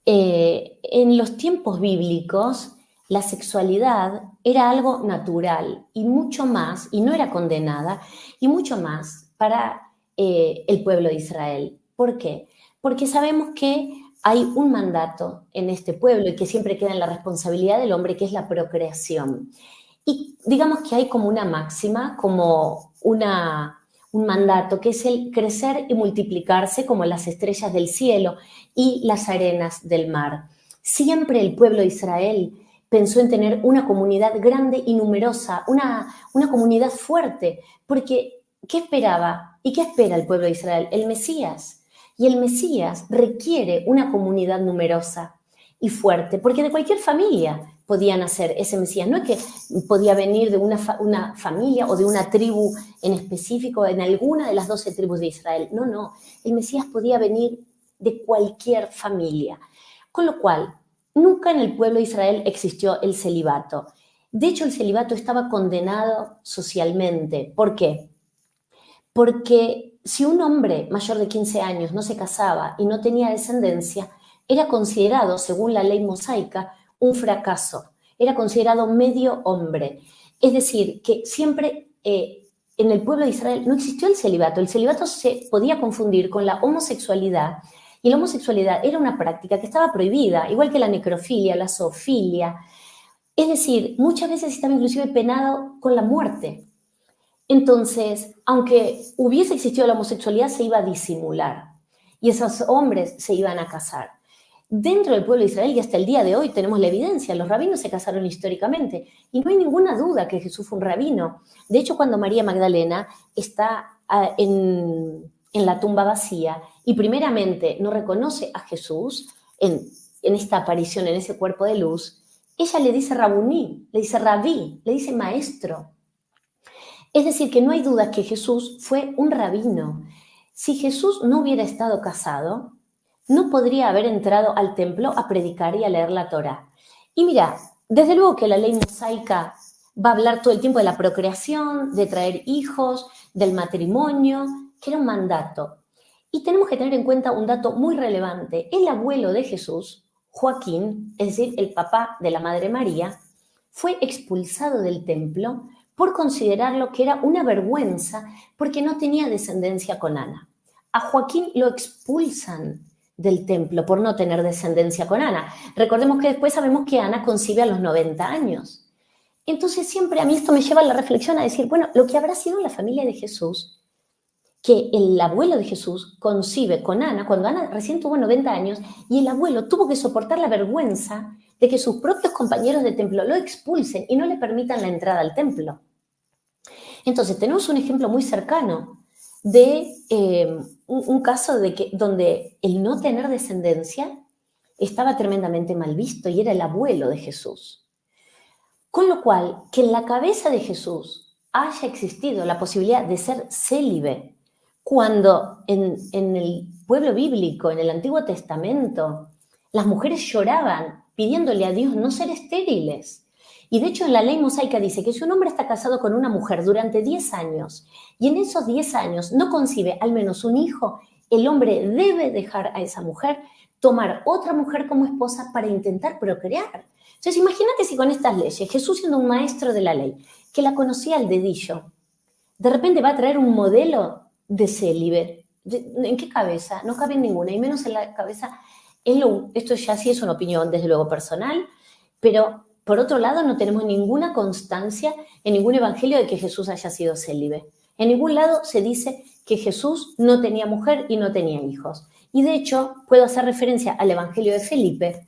en los tiempos bíblicos la sexualidad era algo natural y mucho más, y no era condenada, y mucho más para el pueblo de Israel. ¿Por qué? Porque sabemos que hay un mandato en este pueblo y que siempre queda en la responsabilidad del hombre, que es la procreación. Y digamos que hay como una máxima, como un mandato, que es el crecer y multiplicarse como las estrellas del cielo y las arenas del mar. Siempre el pueblo de Israel pensó en tener una comunidad grande y numerosa, una comunidad fuerte, porque ¿qué esperaba y qué espera el pueblo de Israel? El Mesías. Y el Mesías requiere una comunidad numerosa y fuerte, porque de cualquier familia podía nacer ese Mesías. No es que podía venir de una familia o de una tribu en específico, en alguna de las 12 tribus de Israel. No, no. El Mesías podía venir de cualquier familia. Con lo cual, nunca en el pueblo de Israel existió el celibato. De hecho, el celibato estaba condenado socialmente. ¿Por qué? Porque si un hombre mayor de 15 años no se casaba y no tenía descendencia, era considerado, según la ley mosaica, un fracaso. Era considerado medio hombre. Es decir, que siempre en el pueblo de Israel no existió el celibato. El celibato se podía confundir con la homosexualidad, y la homosexualidad era una práctica que estaba prohibida, igual que la necrofilia, la zoofilia. Es decir, muchas veces estaba inclusive penado con la muerte. Entonces, aunque hubiese existido la homosexualidad, se iba a disimular y esos hombres se iban a casar. Dentro del pueblo de Israel y hasta el día de hoy tenemos la evidencia, los rabinos se casaron históricamente y no hay ninguna duda que Jesús fue un rabino. De hecho, cuando María Magdalena está en la tumba vacía y primeramente no reconoce a Jesús en esta aparición, en ese cuerpo de luz, ella le dice rabuní, le dice rabí, le dice maestro. Es decir, que no hay duda que Jesús fue un rabino. Si Jesús no hubiera estado casado, no podría haber entrado al templo a predicar y a leer la Torá. Y mira, desde luego que la ley mosaica va a hablar todo el tiempo de la procreación, de traer hijos, del matrimonio, que era un mandato. Y tenemos que tener en cuenta un dato muy relevante. El abuelo de Jesús, Joaquín, es decir, el papá de la Madre María, fue expulsado del templo por considerarlo que era una vergüenza porque no tenía descendencia con Ana. A Joaquín lo expulsan del templo por no tener descendencia con Ana. Recordemos que después sabemos que Ana concibe a los 90 años. Entonces siempre a mí esto me lleva a la reflexión a decir, bueno, lo que habrá sido la familia de Jesús, que el abuelo de Jesús concibe con Ana cuando Ana recién tuvo 90 años y el abuelo tuvo que soportar la vergüenza de que sus propios compañeros de templo lo expulsen y no le permitan la entrada al templo. Entonces tenemos un ejemplo muy cercano de un caso donde el no tener descendencia estaba tremendamente mal visto y era el abuelo de Jesús. Con lo cual, que en la cabeza de Jesús haya existido la posibilidad de ser célibe, cuando en el pueblo bíblico, en el Antiguo Testamento, las mujeres lloraban pidiéndole a Dios no ser estériles. Y de hecho en la ley mosaica dice que si un hombre está casado con una mujer durante 10 años y en esos 10 años no concibe al menos un hijo, el hombre debe dejar a esa mujer, tomar otra mujer como esposa para intentar procrear. Entonces imagínate si con estas leyes, Jesús siendo un maestro de la ley, que la conocía al dedillo, de repente va a traer un modelo de célibe. ¿En qué cabeza? No cabe en ninguna, y menos en la cabeza. Esto ya sí es una opinión, desde luego, personal, pero por otro lado no tenemos ninguna constancia en ningún evangelio de que Jesús haya sido célibe. En ningún lado se dice que Jesús no tenía mujer y no tenía hijos. Y de hecho, puedo hacer referencia al evangelio de Felipe,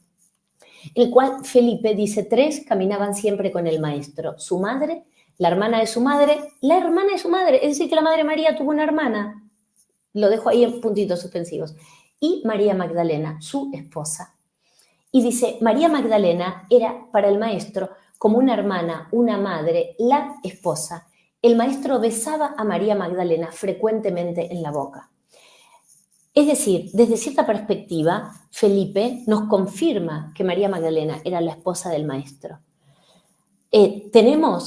el cual Felipe dice 3 caminaban siempre con el maestro, su madre, la hermana de su madre, la hermana de su madre, es decir, que la Madre María tuvo una hermana, lo dejo ahí en puntitos suspensivos, y María Magdalena, su esposa. Y dice, María Magdalena era para el maestro como una hermana, una madre, la esposa. El maestro besaba a María Magdalena frecuentemente en la boca. Es decir, desde cierta perspectiva, Felipe nos confirma que María Magdalena era la esposa del maestro.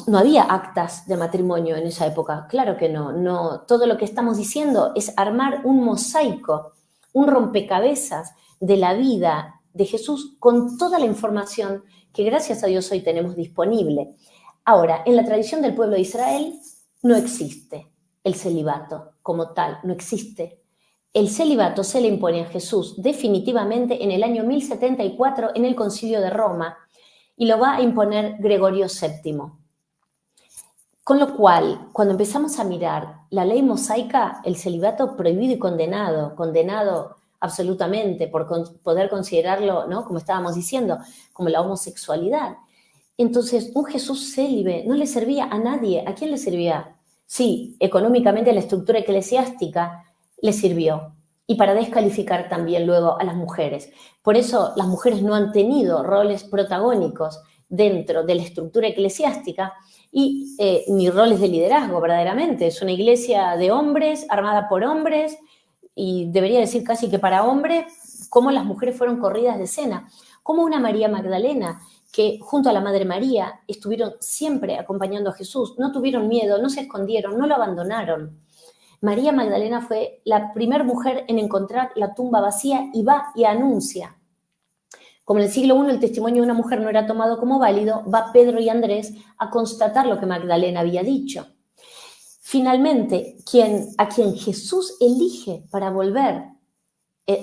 No había actas de matrimonio en esa época, claro que no. Todo lo que estamos diciendo es armar un mosaico, un rompecabezas de la vida de Jesús con toda la información que gracias a Dios hoy tenemos disponible. Ahora, en la tradición del pueblo de Israel no existe el celibato como tal, no existe. El celibato se le impone a Jesús definitivamente en el año 1074 en el Concilio de Roma y lo va a imponer Gregorio VII. Con lo cual, cuando empezamos a mirar la ley mosaica, el celibato prohibido y condenado absolutamente por poder considerarlo, ¿no?, como estábamos diciendo, como la homosexualidad. Entonces, un Jesús célibe no le servía a nadie. ¿A quién le servía? Sí, económicamente a la estructura eclesiástica le sirvió. Y para descalificar también luego a las mujeres. Por eso las mujeres no han tenido roles protagónicos dentro de la estructura eclesiástica y ni roles de liderazgo verdaderamente. Es una iglesia de hombres, armada por hombres, y debería decir casi que para hombres, cómo las mujeres fueron corridas de escena. Como una María Magdalena, que junto a la Madre María estuvieron siempre acompañando a Jesús, no tuvieron miedo, no se escondieron, no lo abandonaron. María Magdalena fue la primera mujer en encontrar la tumba vacía y va y anuncia. Como en el siglo I el testimonio de una mujer no era tomado como válido, va Pedro y Andrés a constatar lo que Magdalena había dicho. Finalmente, a quien Jesús elige para volver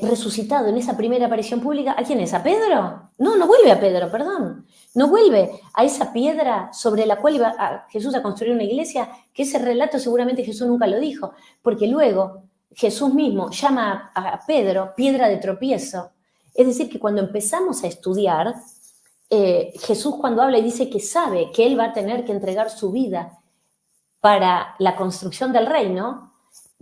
resucitado en esa primera aparición pública, ¿a quién es? ¿A Pedro? No, no vuelve a Pedro, perdón. No vuelve a esa piedra sobre la cual iba Jesús a construir una iglesia, que ese relato seguramente Jesús nunca lo dijo, porque luego Jesús mismo llama a Pedro piedra de tropiezo. Es decir, que cuando empezamos a estudiar, Jesús cuando habla y dice que sabe que él va a tener que entregar su vida para la construcción del reino,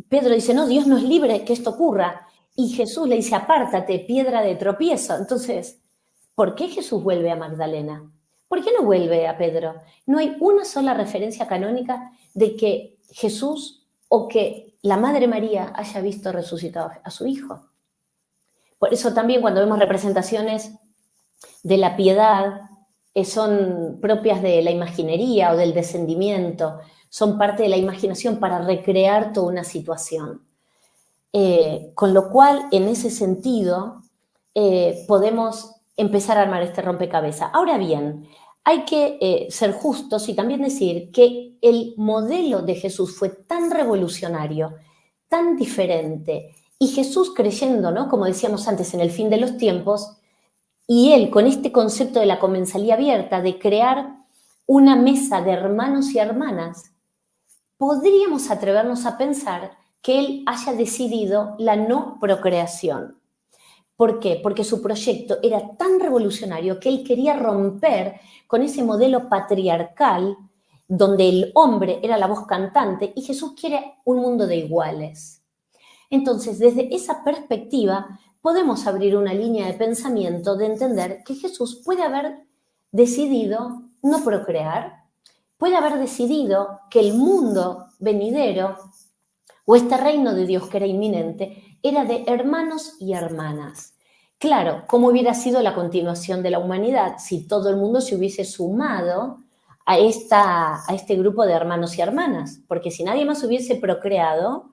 Pedro dice, no, Dios nos libre que esto ocurra. Y Jesús le dice, apártate, piedra de tropiezo. Entonces, ¿por qué Jesús vuelve a Magdalena? ¿Por qué no vuelve a Pedro? No hay una sola referencia canónica de que Jesús o que la Madre María haya visto resucitado a su hijo. Por eso también cuando vemos representaciones de la piedad, son propias de la imaginería o del descendimiento, son parte de la imaginación para recrear toda una situación. Con lo cual, en ese sentido, podemos empezar a armar este rompecabezas. Ahora bien, hay que ser justos y también decir que el modelo de Jesús fue tan revolucionario, tan diferente, y Jesús creyendo, ¿no? Como decíamos antes, en el fin de los tiempos, y él con este concepto de la comensalía abierta, de crear una mesa de hermanos y hermanas, podríamos atrevernos a pensar que él haya decidido la no procreación. ¿Por qué? Porque su proyecto era tan revolucionario que él quería romper con ese modelo patriarcal donde el hombre era la voz cantante y Jesús quiere un mundo de iguales. Entonces, desde esa perspectiva, podemos abrir una línea de pensamiento de entender que Jesús puede haber decidido no procrear, puede haber decidido que el mundo venidero o este reino de Dios que era inminente era de hermanos y hermanas. Claro, ¿cómo hubiera sido la continuación de la humanidad si todo el mundo se hubiese sumado a este grupo de hermanos y hermanas? Porque si nadie más hubiese procreado,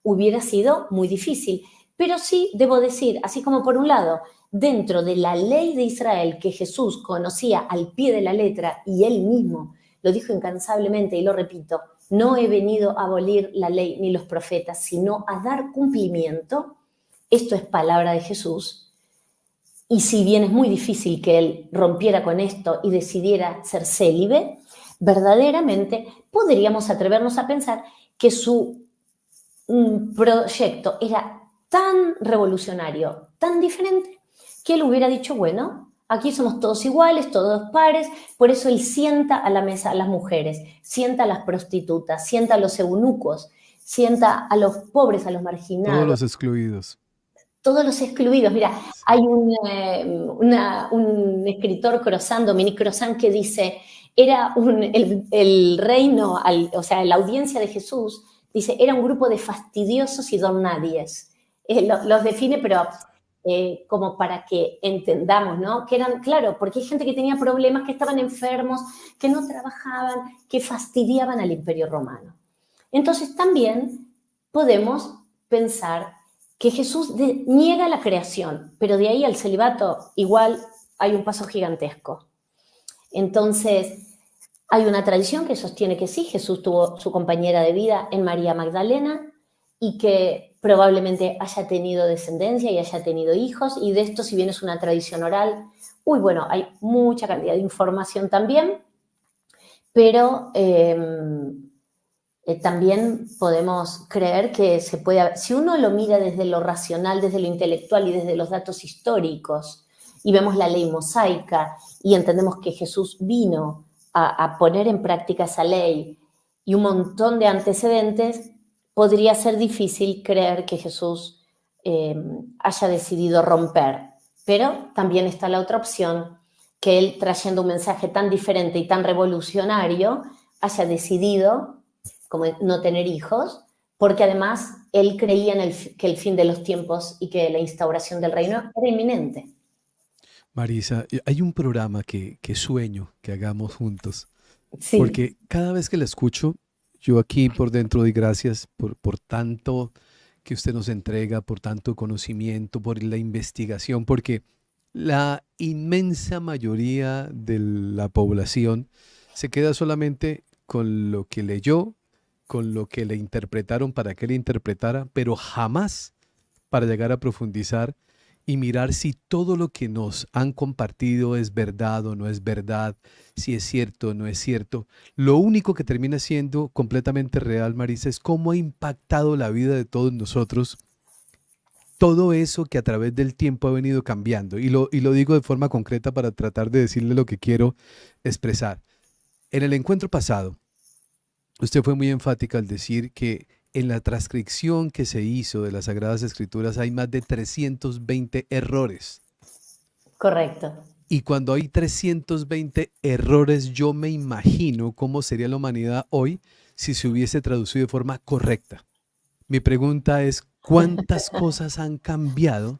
hubiera sido muy difícil. Pero sí, debo decir, así como por un lado, dentro de la ley de Israel que Jesús conocía al pie de la letra y él mismo lo dijo incansablemente y lo repito, no he venido a abolir la ley ni los profetas, sino a dar cumplimiento. Esto es palabra de Jesús. Y si bien es muy difícil que él rompiera con esto y decidiera ser célibe, verdaderamente podríamos atrevernos a pensar que su proyecto era tan revolucionario, tan diferente, que él hubiera dicho, bueno, aquí somos todos iguales, todos pares, por eso él sienta a la mesa a las mujeres, sienta a las prostitutas, sienta a los eunucos, sienta a los pobres, a los marginados. Todos los excluidos. Todos los excluidos. Mira, hay un escritor Crozan, Dominique Crozan, que dice, era el reino, o sea, la audiencia de Jesús, dice, era un grupo de fastidiosos y don nadies. Los define, pero como para que entendamos, ¿no? Que eran, claro, porque hay gente que tenía problemas, que estaban enfermos, que no trabajaban, que fastidiaban al Imperio Romano. Entonces también podemos pensar que Jesús niega la creación, pero de ahí al celibato igual hay un paso gigantesco. Entonces, hay una tradición que sostiene que sí, Jesús tuvo su compañera de vida en María Magdalena y que probablemente haya tenido descendencia y haya tenido hijos, y de esto, si bien es una tradición oral, bueno, hay mucha cantidad de información también, pero también podemos creer que se puede, si uno lo mira desde lo racional, desde lo intelectual y desde los datos históricos, y vemos la ley mosaica y entendemos que Jesús vino a poner en práctica esa ley y un montón de antecedentes, podría ser difícil creer que Jesús haya decidido romper. Pero también está la otra opción, que él, trayendo un mensaje tan diferente y tan revolucionario, haya decidido como no tener hijos, porque además él creía que el fin de los tiempos y que la instauración del reino era inminente. Marisa, hay un programa que sueño que hagamos juntos, Sí. porque cada vez que la escucho, yo aquí por dentro doy gracias por tanto que usted nos entrega, por tanto conocimiento, por la investigación, porque la inmensa mayoría de la población se queda solamente con lo que leyó, con lo que le interpretaron para que le interpretara, pero jamás para llegar a profundizar y mirar si todo lo que nos han compartido es verdad o no es verdad, si es cierto o no es cierto. Lo único que termina siendo completamente real, Marisa, es cómo ha impactado la vida de todos nosotros todo eso que a través del tiempo ha venido cambiando. Y lo digo de forma concreta para tratar de decirle lo que quiero expresar. En el encuentro pasado, usted fue muy enfática al decir que en la transcripción que se hizo de las Sagradas Escrituras hay más de 320 errores. Correcto. Y cuando hay 320 errores, yo me imagino cómo sería la humanidad hoy si se hubiese traducido de forma correcta. Mi pregunta es, ¿cuántas cosas han cambiado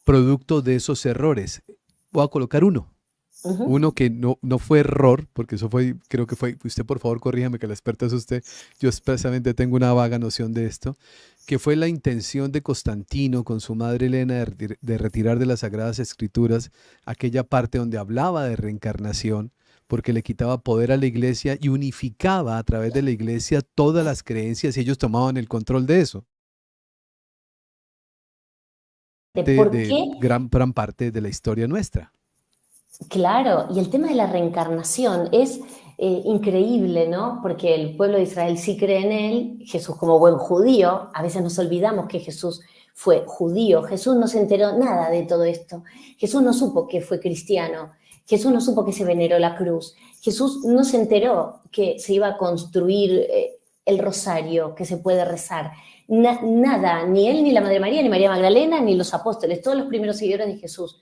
producto de esos errores? Voy a colocar uno. Ujú. Uno que no fue error, porque eso fue, creo que fue, usted por favor corríjame que la experta es usted, yo expresamente tengo una vaga noción de esto, que fue la intención de Constantino con su madre Elena de retirar de las Sagradas Escrituras aquella parte donde hablaba de reencarnación, porque le quitaba poder a la iglesia y unificaba a través de la iglesia todas las creencias y ellos tomaban el control de eso, ¿De por de qué? gran parte de la historia nuestra. Claro, y el tema de la reencarnación es increíble, ¿no? Porque el pueblo de Israel sí cree en él, Jesús como buen judío, a veces nos olvidamos que Jesús fue judío, Jesús no se enteró nada de todo esto, Jesús no supo que fue cristiano, Jesús no supo que se veneró la cruz, Jesús no se enteró que se iba a construir el rosario, que se puede rezar, nada, ni él, ni la Madre María, ni María Magdalena, ni los apóstoles, todos los primeros seguidores de Jesús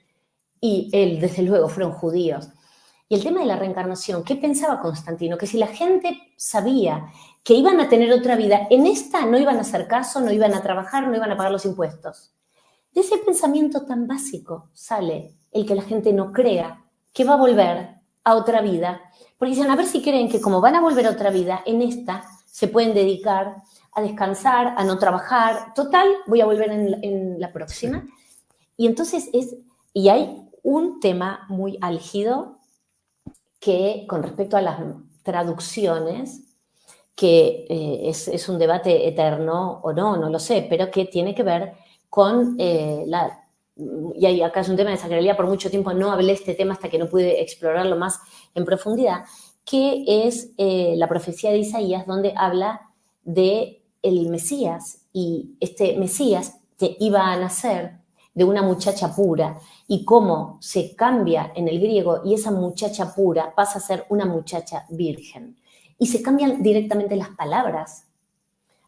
y él, desde luego, fueron judíos. Y el tema de la reencarnación, ¿qué pensaba Constantino? Que si la gente sabía que iban a tener otra vida, en esta no iban a hacer caso, no iban a trabajar, no iban a pagar los impuestos. De ese pensamiento tan básico sale el que la gente no crea que va a volver a otra vida. Porque dicen, a ver si creen que como van a volver a otra vida, en esta se pueden dedicar a descansar, a no trabajar. Total, voy a volver en la Sí. próxima. Y entonces y hay un tema muy álgido que con respecto a las traducciones, que es un debate eterno o no, no lo sé, pero que tiene que ver con y acá es un tema de sacralidad, por mucho tiempo no hablé de este tema hasta que no pude explorarlo más en profundidad, que es la profecía de Isaías, donde habla de el Mesías, y este Mesías que iba a nacer de una muchacha pura, y cómo se cambia en el griego y esa muchacha pura pasa a ser una muchacha virgen. Y se cambian directamente las palabras,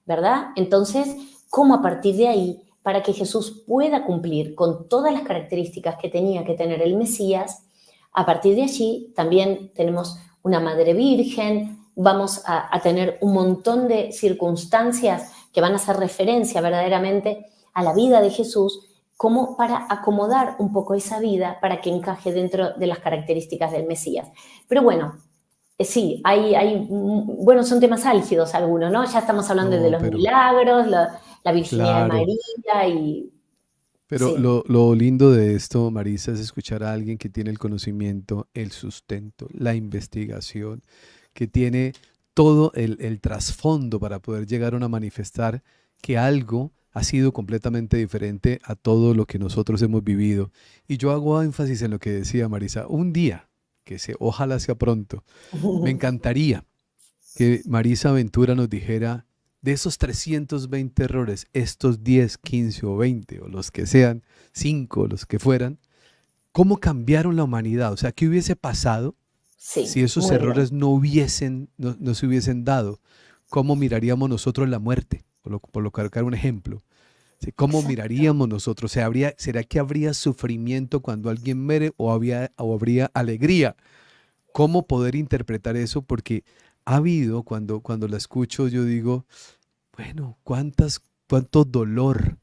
¿verdad? Entonces, ¿cómo a partir de ahí, para que Jesús pueda cumplir con todas las características que tenía que tener el Mesías, a partir de allí también tenemos una madre virgen, vamos a tener un montón de circunstancias que van a hacer referencia verdaderamente a la vida de Jesús, como para acomodar un poco esa vida para que encaje dentro de las características del Mesías. Pero bueno, sí, bueno, son temas álgidos algunos, ¿no? Ya estamos hablando de No, los pero milagros, la virginidad de claro. María y Pero sí, lo lindo de esto, Marisa, es escuchar a alguien que tiene el conocimiento, el sustento, la investigación, que tiene todo el trasfondo para poder llegar a manifestar que algo ha sido completamente diferente a todo lo que nosotros hemos vivido. Y yo hago énfasis en lo que decía Marisa, un día, ojalá sea pronto, me encantaría que Marisa Ventura nos dijera de esos 320 errores, estos 10, 15 o 20 o los que sean, 5 los que fueran, ¿cómo cambiaron la humanidad? O sea, ¿qué hubiese pasado si sí, esos muy bien. errores no se hubiesen dado? ¿Cómo miraríamos nosotros la muerte? Por colocar un ejemplo. ¿Sí? ¿Cómo Exacto. miraríamos nosotros? O sea, ¿será que habría sufrimiento cuando alguien muere o habría alegría? ¿Cómo poder interpretar eso? Porque ha habido, cuando la escucho, yo digo, bueno, cuánto dolor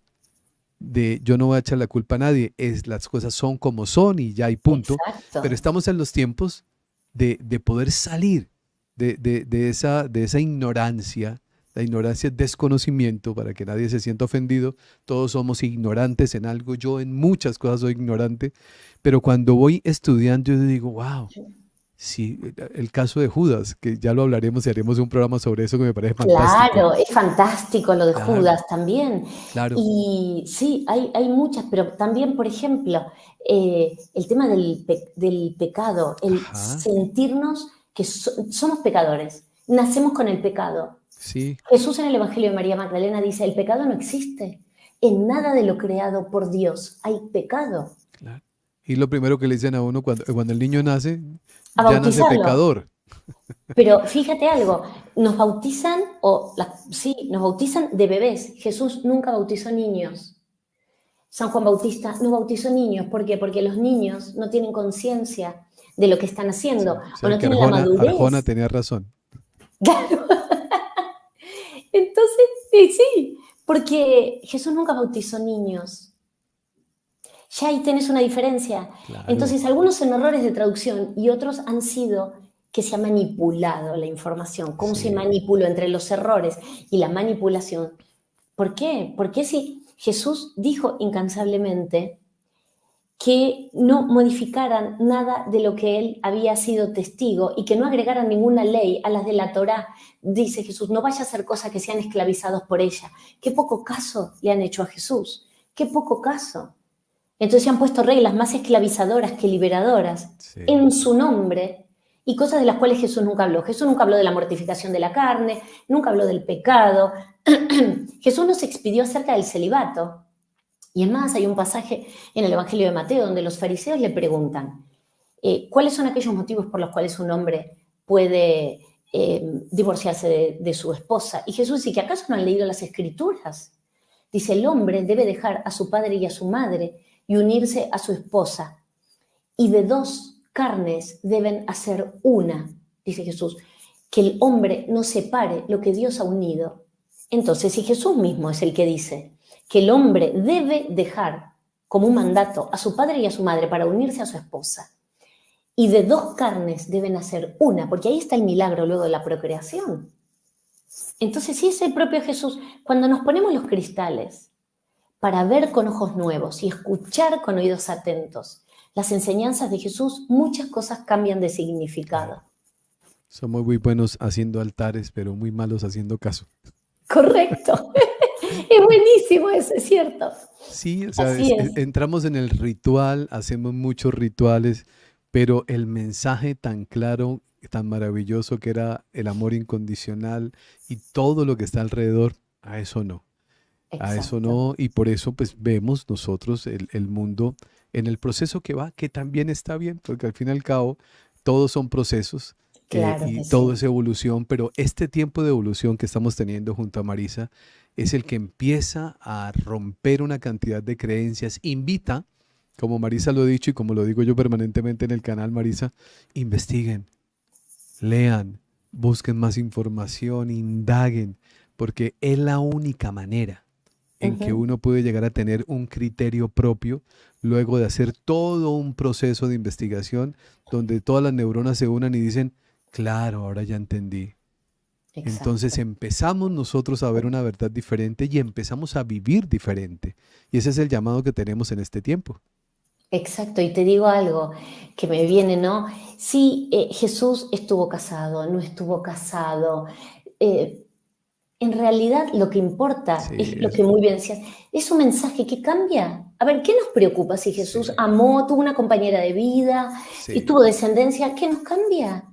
de yo no voy a echar la culpa a nadie, las cosas son como son y ya hay punto, Exacto. pero estamos en los tiempos de poder salir de esa ignorancia. La ignorancia es desconocimiento, para que nadie se sienta ofendido. Todos somos ignorantes en algo. Yo en muchas cosas soy ignorante, pero cuando voy estudiando, yo digo, wow. Sí, el caso de Judas, que ya lo hablaremos y haremos un programa sobre eso que me parece fantástico. Claro, es fantástico lo de Claro, Judas también. claro. Y sí, hay muchas, pero también, por ejemplo, el tema del pecado, el Ajá, sentirnos que somos pecadores, nacemos con el pecado. sí, Jesús en el Evangelio de María Magdalena dice, el pecado no existe. En nada de lo creado por Dios hay pecado. claro. Y lo primero que le dicen a uno cuando el niño nace, A ya nace bautizarlo. pecador. Pero fíjate algo, nos bautizan, sí, nos bautizan de bebés. Jesús nunca bautizó niños. San Juan Bautista no bautizó niños. ¿Por qué? Porque los niños no tienen conciencia de lo que están Sí, haciendo o o sea no que tienen la Arjona madurez. tenía razón. Claro. Entonces, sí, porque Jesús nunca bautizó niños. Ya ahí tenés una diferencia. Claro, Entonces, algunos son errores de traducción y otros han sido que se ha manipulado la información. ¿Cómo se sí, manipuló entre los errores y la manipulación? ¿Por qué? Porque si Jesús dijo incansablemente que no modificaran nada de lo que él había sido testigo y que no agregaran ninguna ley a las de la Torá, dice Jesús, no vaya a hacer cosas que sean esclavizados por ella. Qué poco caso le han hecho a Jesús, qué poco caso. Entonces se han puesto reglas más esclavizadoras que liberadoras sí. en su nombre y cosas de las cuales Jesús nunca habló. Jesús nunca habló de la mortificación de la carne, nunca habló del pecado. Jesús nos expidió acerca del celibato. Y es más, hay un pasaje en el Evangelio de Mateo donde los fariseos le preguntan, ¿cuáles son aquellos motivos por los cuales un hombre puede divorciarse de su esposa? Y Jesús dice, ¿que acaso no han leído las Escrituras? Dice, el hombre debe dejar a su padre y a su madre y unirse a su esposa. Y de dos carnes deben hacer una, dice Jesús, que el hombre no separe lo que Dios ha unido. Entonces, si Jesús mismo es el que dice que el hombre debe dejar como un mandato a su padre y a su madre para unirse a su esposa, y de dos carnes deben hacer una, porque ahí está el milagro luego de la procreación. Entonces, si es el propio Jesús, cuando nos ponemos los cristales para ver con ojos nuevos y escuchar con oídos atentos las enseñanzas de Jesús, muchas cosas cambian de Claro. significado. Somos muy buenos haciendo altares, pero muy malos haciendo caso. Correcto. Es buenísimo eso, es cierto. Sí, o sea, Así es. entramos en el ritual, hacemos muchos rituales, pero el mensaje tan claro, tan maravilloso que era el amor incondicional y todo lo que está alrededor, a eso Exacto. no, y por eso pues vemos nosotros el mundo en el proceso que va, que también está bien, porque al fin y al cabo todos son procesos Claro y que todo sí. es evolución, pero este tiempo de evolución que estamos teniendo junto a Marisa es el que empieza a romper una cantidad de creencias, invita, como Marisa lo ha dicho y como lo digo yo permanentemente en el canal Marisa, investiguen, lean, busquen más información, indaguen, porque es la única manera en que Ujú. uno puede llegar a tener un criterio propio luego de hacer todo un proceso de investigación donde todas las neuronas se unan y dicen, claro, ahora ya entendí. Entonces Exacto. empezamos nosotros a ver una verdad diferente y empezamos a vivir diferente. Y ese es el llamado que tenemos en este tiempo. Exacto. Y te digo algo que me viene, ¿no? Sí, Jesús estuvo casado, no estuvo casado. eh, En realidad lo que importa Sí, es lo que muy bien decías, es un mensaje que cambia. A ver, ¿qué nos preocupa si Jesús sí, amó, tuvo una compañera de vida y sí, tuvo descendencia? ¿Qué nos cambia?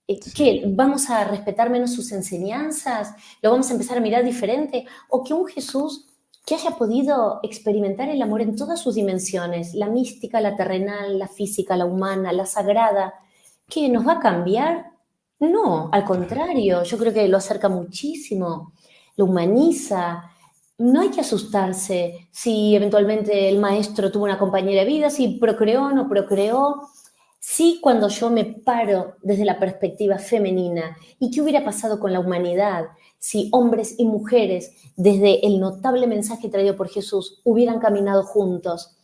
sí. ¿Qué? ¿Vamos a respetar menos sus enseñanzas? ¿Lo vamos a empezar a mirar diferente? ¿O que un Jesús que haya podido experimentar el amor en todas sus dimensiones, la mística, la terrenal, la física, la humana, la sagrada, que nos va a cambiar? No, al Claro. contrario, yo creo que lo acerca muchísimo, lo humaniza. No hay que asustarse si eventualmente el maestro tuvo una compañera de vida, si procreó o no procreó. Sí, cuando yo me paro desde la perspectiva femenina, ¿y qué hubiera pasado con la humanidad si hombres y mujeres, desde el notable mensaje traído por Jesús, hubieran caminado juntos?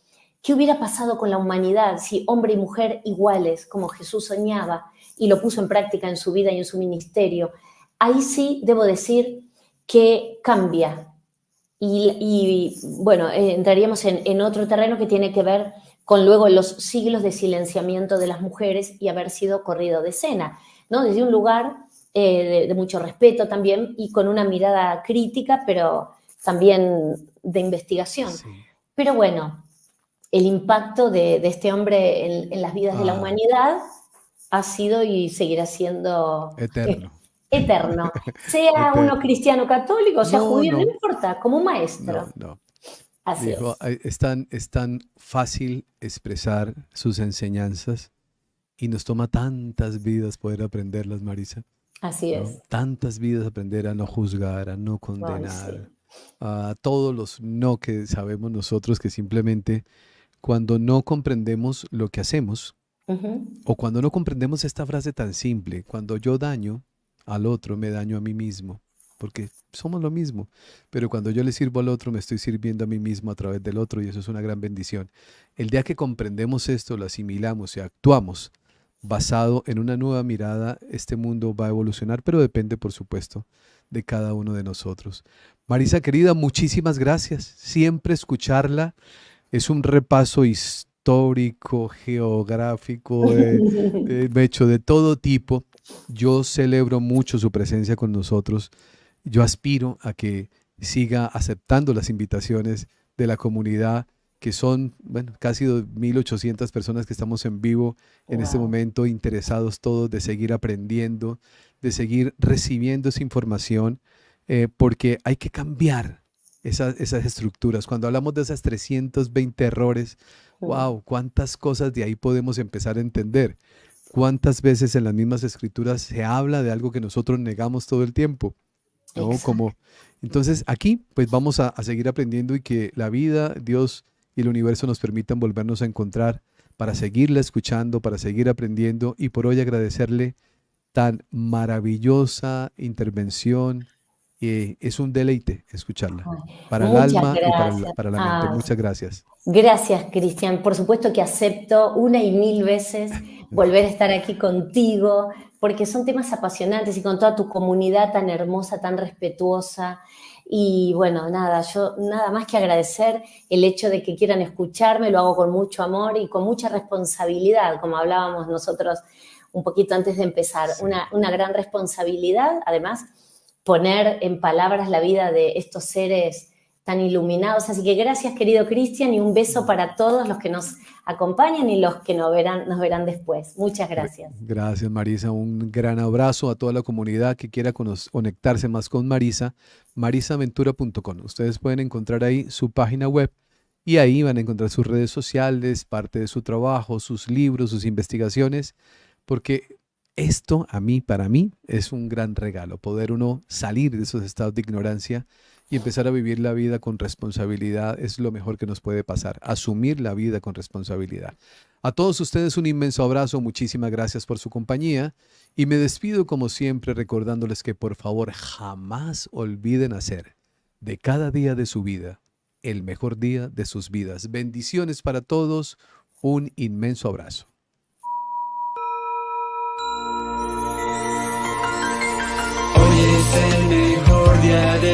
¿Qué hubiera pasado con la humanidad si hombre y mujer iguales, como Jesús soñaba y lo puso en práctica en su vida y en su ministerio? Ahí sí debo decir que cambia. Bueno, entraríamos en otro terreno que tiene que ver con luego los siglos de silenciamiento de las mujeres y haber sido corrido de escena, ¿no? Desde un lugar de mucho respeto también y con una mirada crítica, pero también de investigación. Sí. Pero bueno, el impacto de este hombre en las vidas de la humanidad ha sido y seguirá siendo Eterno. eterno. Sea uno Eterno. cristiano católico, sea No, judío, no no, importa, como un maestro. no. Así Dijo, es. es tan fácil expresar sus enseñanzas y nos toma tantas vidas poder aprenderlas, Marisa, Así ¿no? es. Tantas vidas aprender a no juzgar, a no Ay, sí. condenar, a todos los no que sabemos nosotros que simplemente cuando no comprendemos lo que hacemos Ujú. o cuando no comprendemos esta frase tan simple, cuando yo daño al otro, me daño a mí mismo, porque somos lo mismo, pero cuando yo le sirvo al otro, me estoy sirviendo a mí mismo a través del otro y eso es una gran bendición. El día que comprendemos esto, lo asimilamos y actuamos basado en una nueva mirada, este mundo va a evolucionar, pero depende, por supuesto, de cada uno de nosotros. Marisa, querida, muchísimas gracias. Siempre escucharla es un repaso histórico, geográfico, hecho de todo tipo. Yo celebro mucho su presencia con nosotros. Yo aspiro a que siga aceptando las invitaciones de la comunidad, que son, bueno, casi 2.800 personas que estamos en vivo en este Wow. momento, interesados todos de seguir aprendiendo, de seguir recibiendo esa información, porque hay que cambiar esas estructuras. Cuando hablamos de esas 320 errores, wow, cuántas cosas de ahí podemos empezar a entender. Cuántas veces en las mismas escrituras se habla de algo que nosotros negamos todo el tiempo, ¿no? Exacto. Entonces aquí pues vamos a seguir aprendiendo y que la vida, Dios y el universo nos permitan volvernos a encontrar para seguirla escuchando, para seguir aprendiendo y por hoy agradecerle tan maravillosa intervención. Es un deleite escucharla, Ay, para el muchas alma y gracias. para la mente. Ay, Muchas gracias. gracias, Cristian. Por supuesto que acepto una y mil veces volver a estar aquí contigo, porque son temas apasionantes y con toda tu comunidad tan hermosa, tan respetuosa. Y bueno, nada, yo nada más que agradecer el hecho de que quieran escucharme, lo hago con mucho amor y con mucha responsabilidad, como hablábamos nosotros un poquito antes de empezar, Sí. una gran responsabilidad, además, poner en palabras la vida de estos seres tan iluminados. Así que gracias, querido Cristian, y un beso para todos los que nos acompañan y los que nos verán después. Muchas gracias. Gracias, Marisa. Un gran abrazo a toda la comunidad que quiera conectarse más con Marisa. marisaventura.com. Ustedes pueden encontrar ahí su página web y ahí van a encontrar sus redes sociales, parte de su trabajo, sus libros, sus investigaciones, porque esto para mí, es un gran regalo, poder uno salir de esos estados de ignorancia y empezar a vivir la vida con responsabilidad es lo mejor que nos puede pasar, asumir la vida con responsabilidad. A todos ustedes un inmenso abrazo, muchísimas gracias por su compañía y me despido como siempre recordándoles que por favor jamás olviden hacer de cada día de su vida el mejor día de sus vidas. Bendiciones para todos, un inmenso abrazo. Hoy es el mejor día de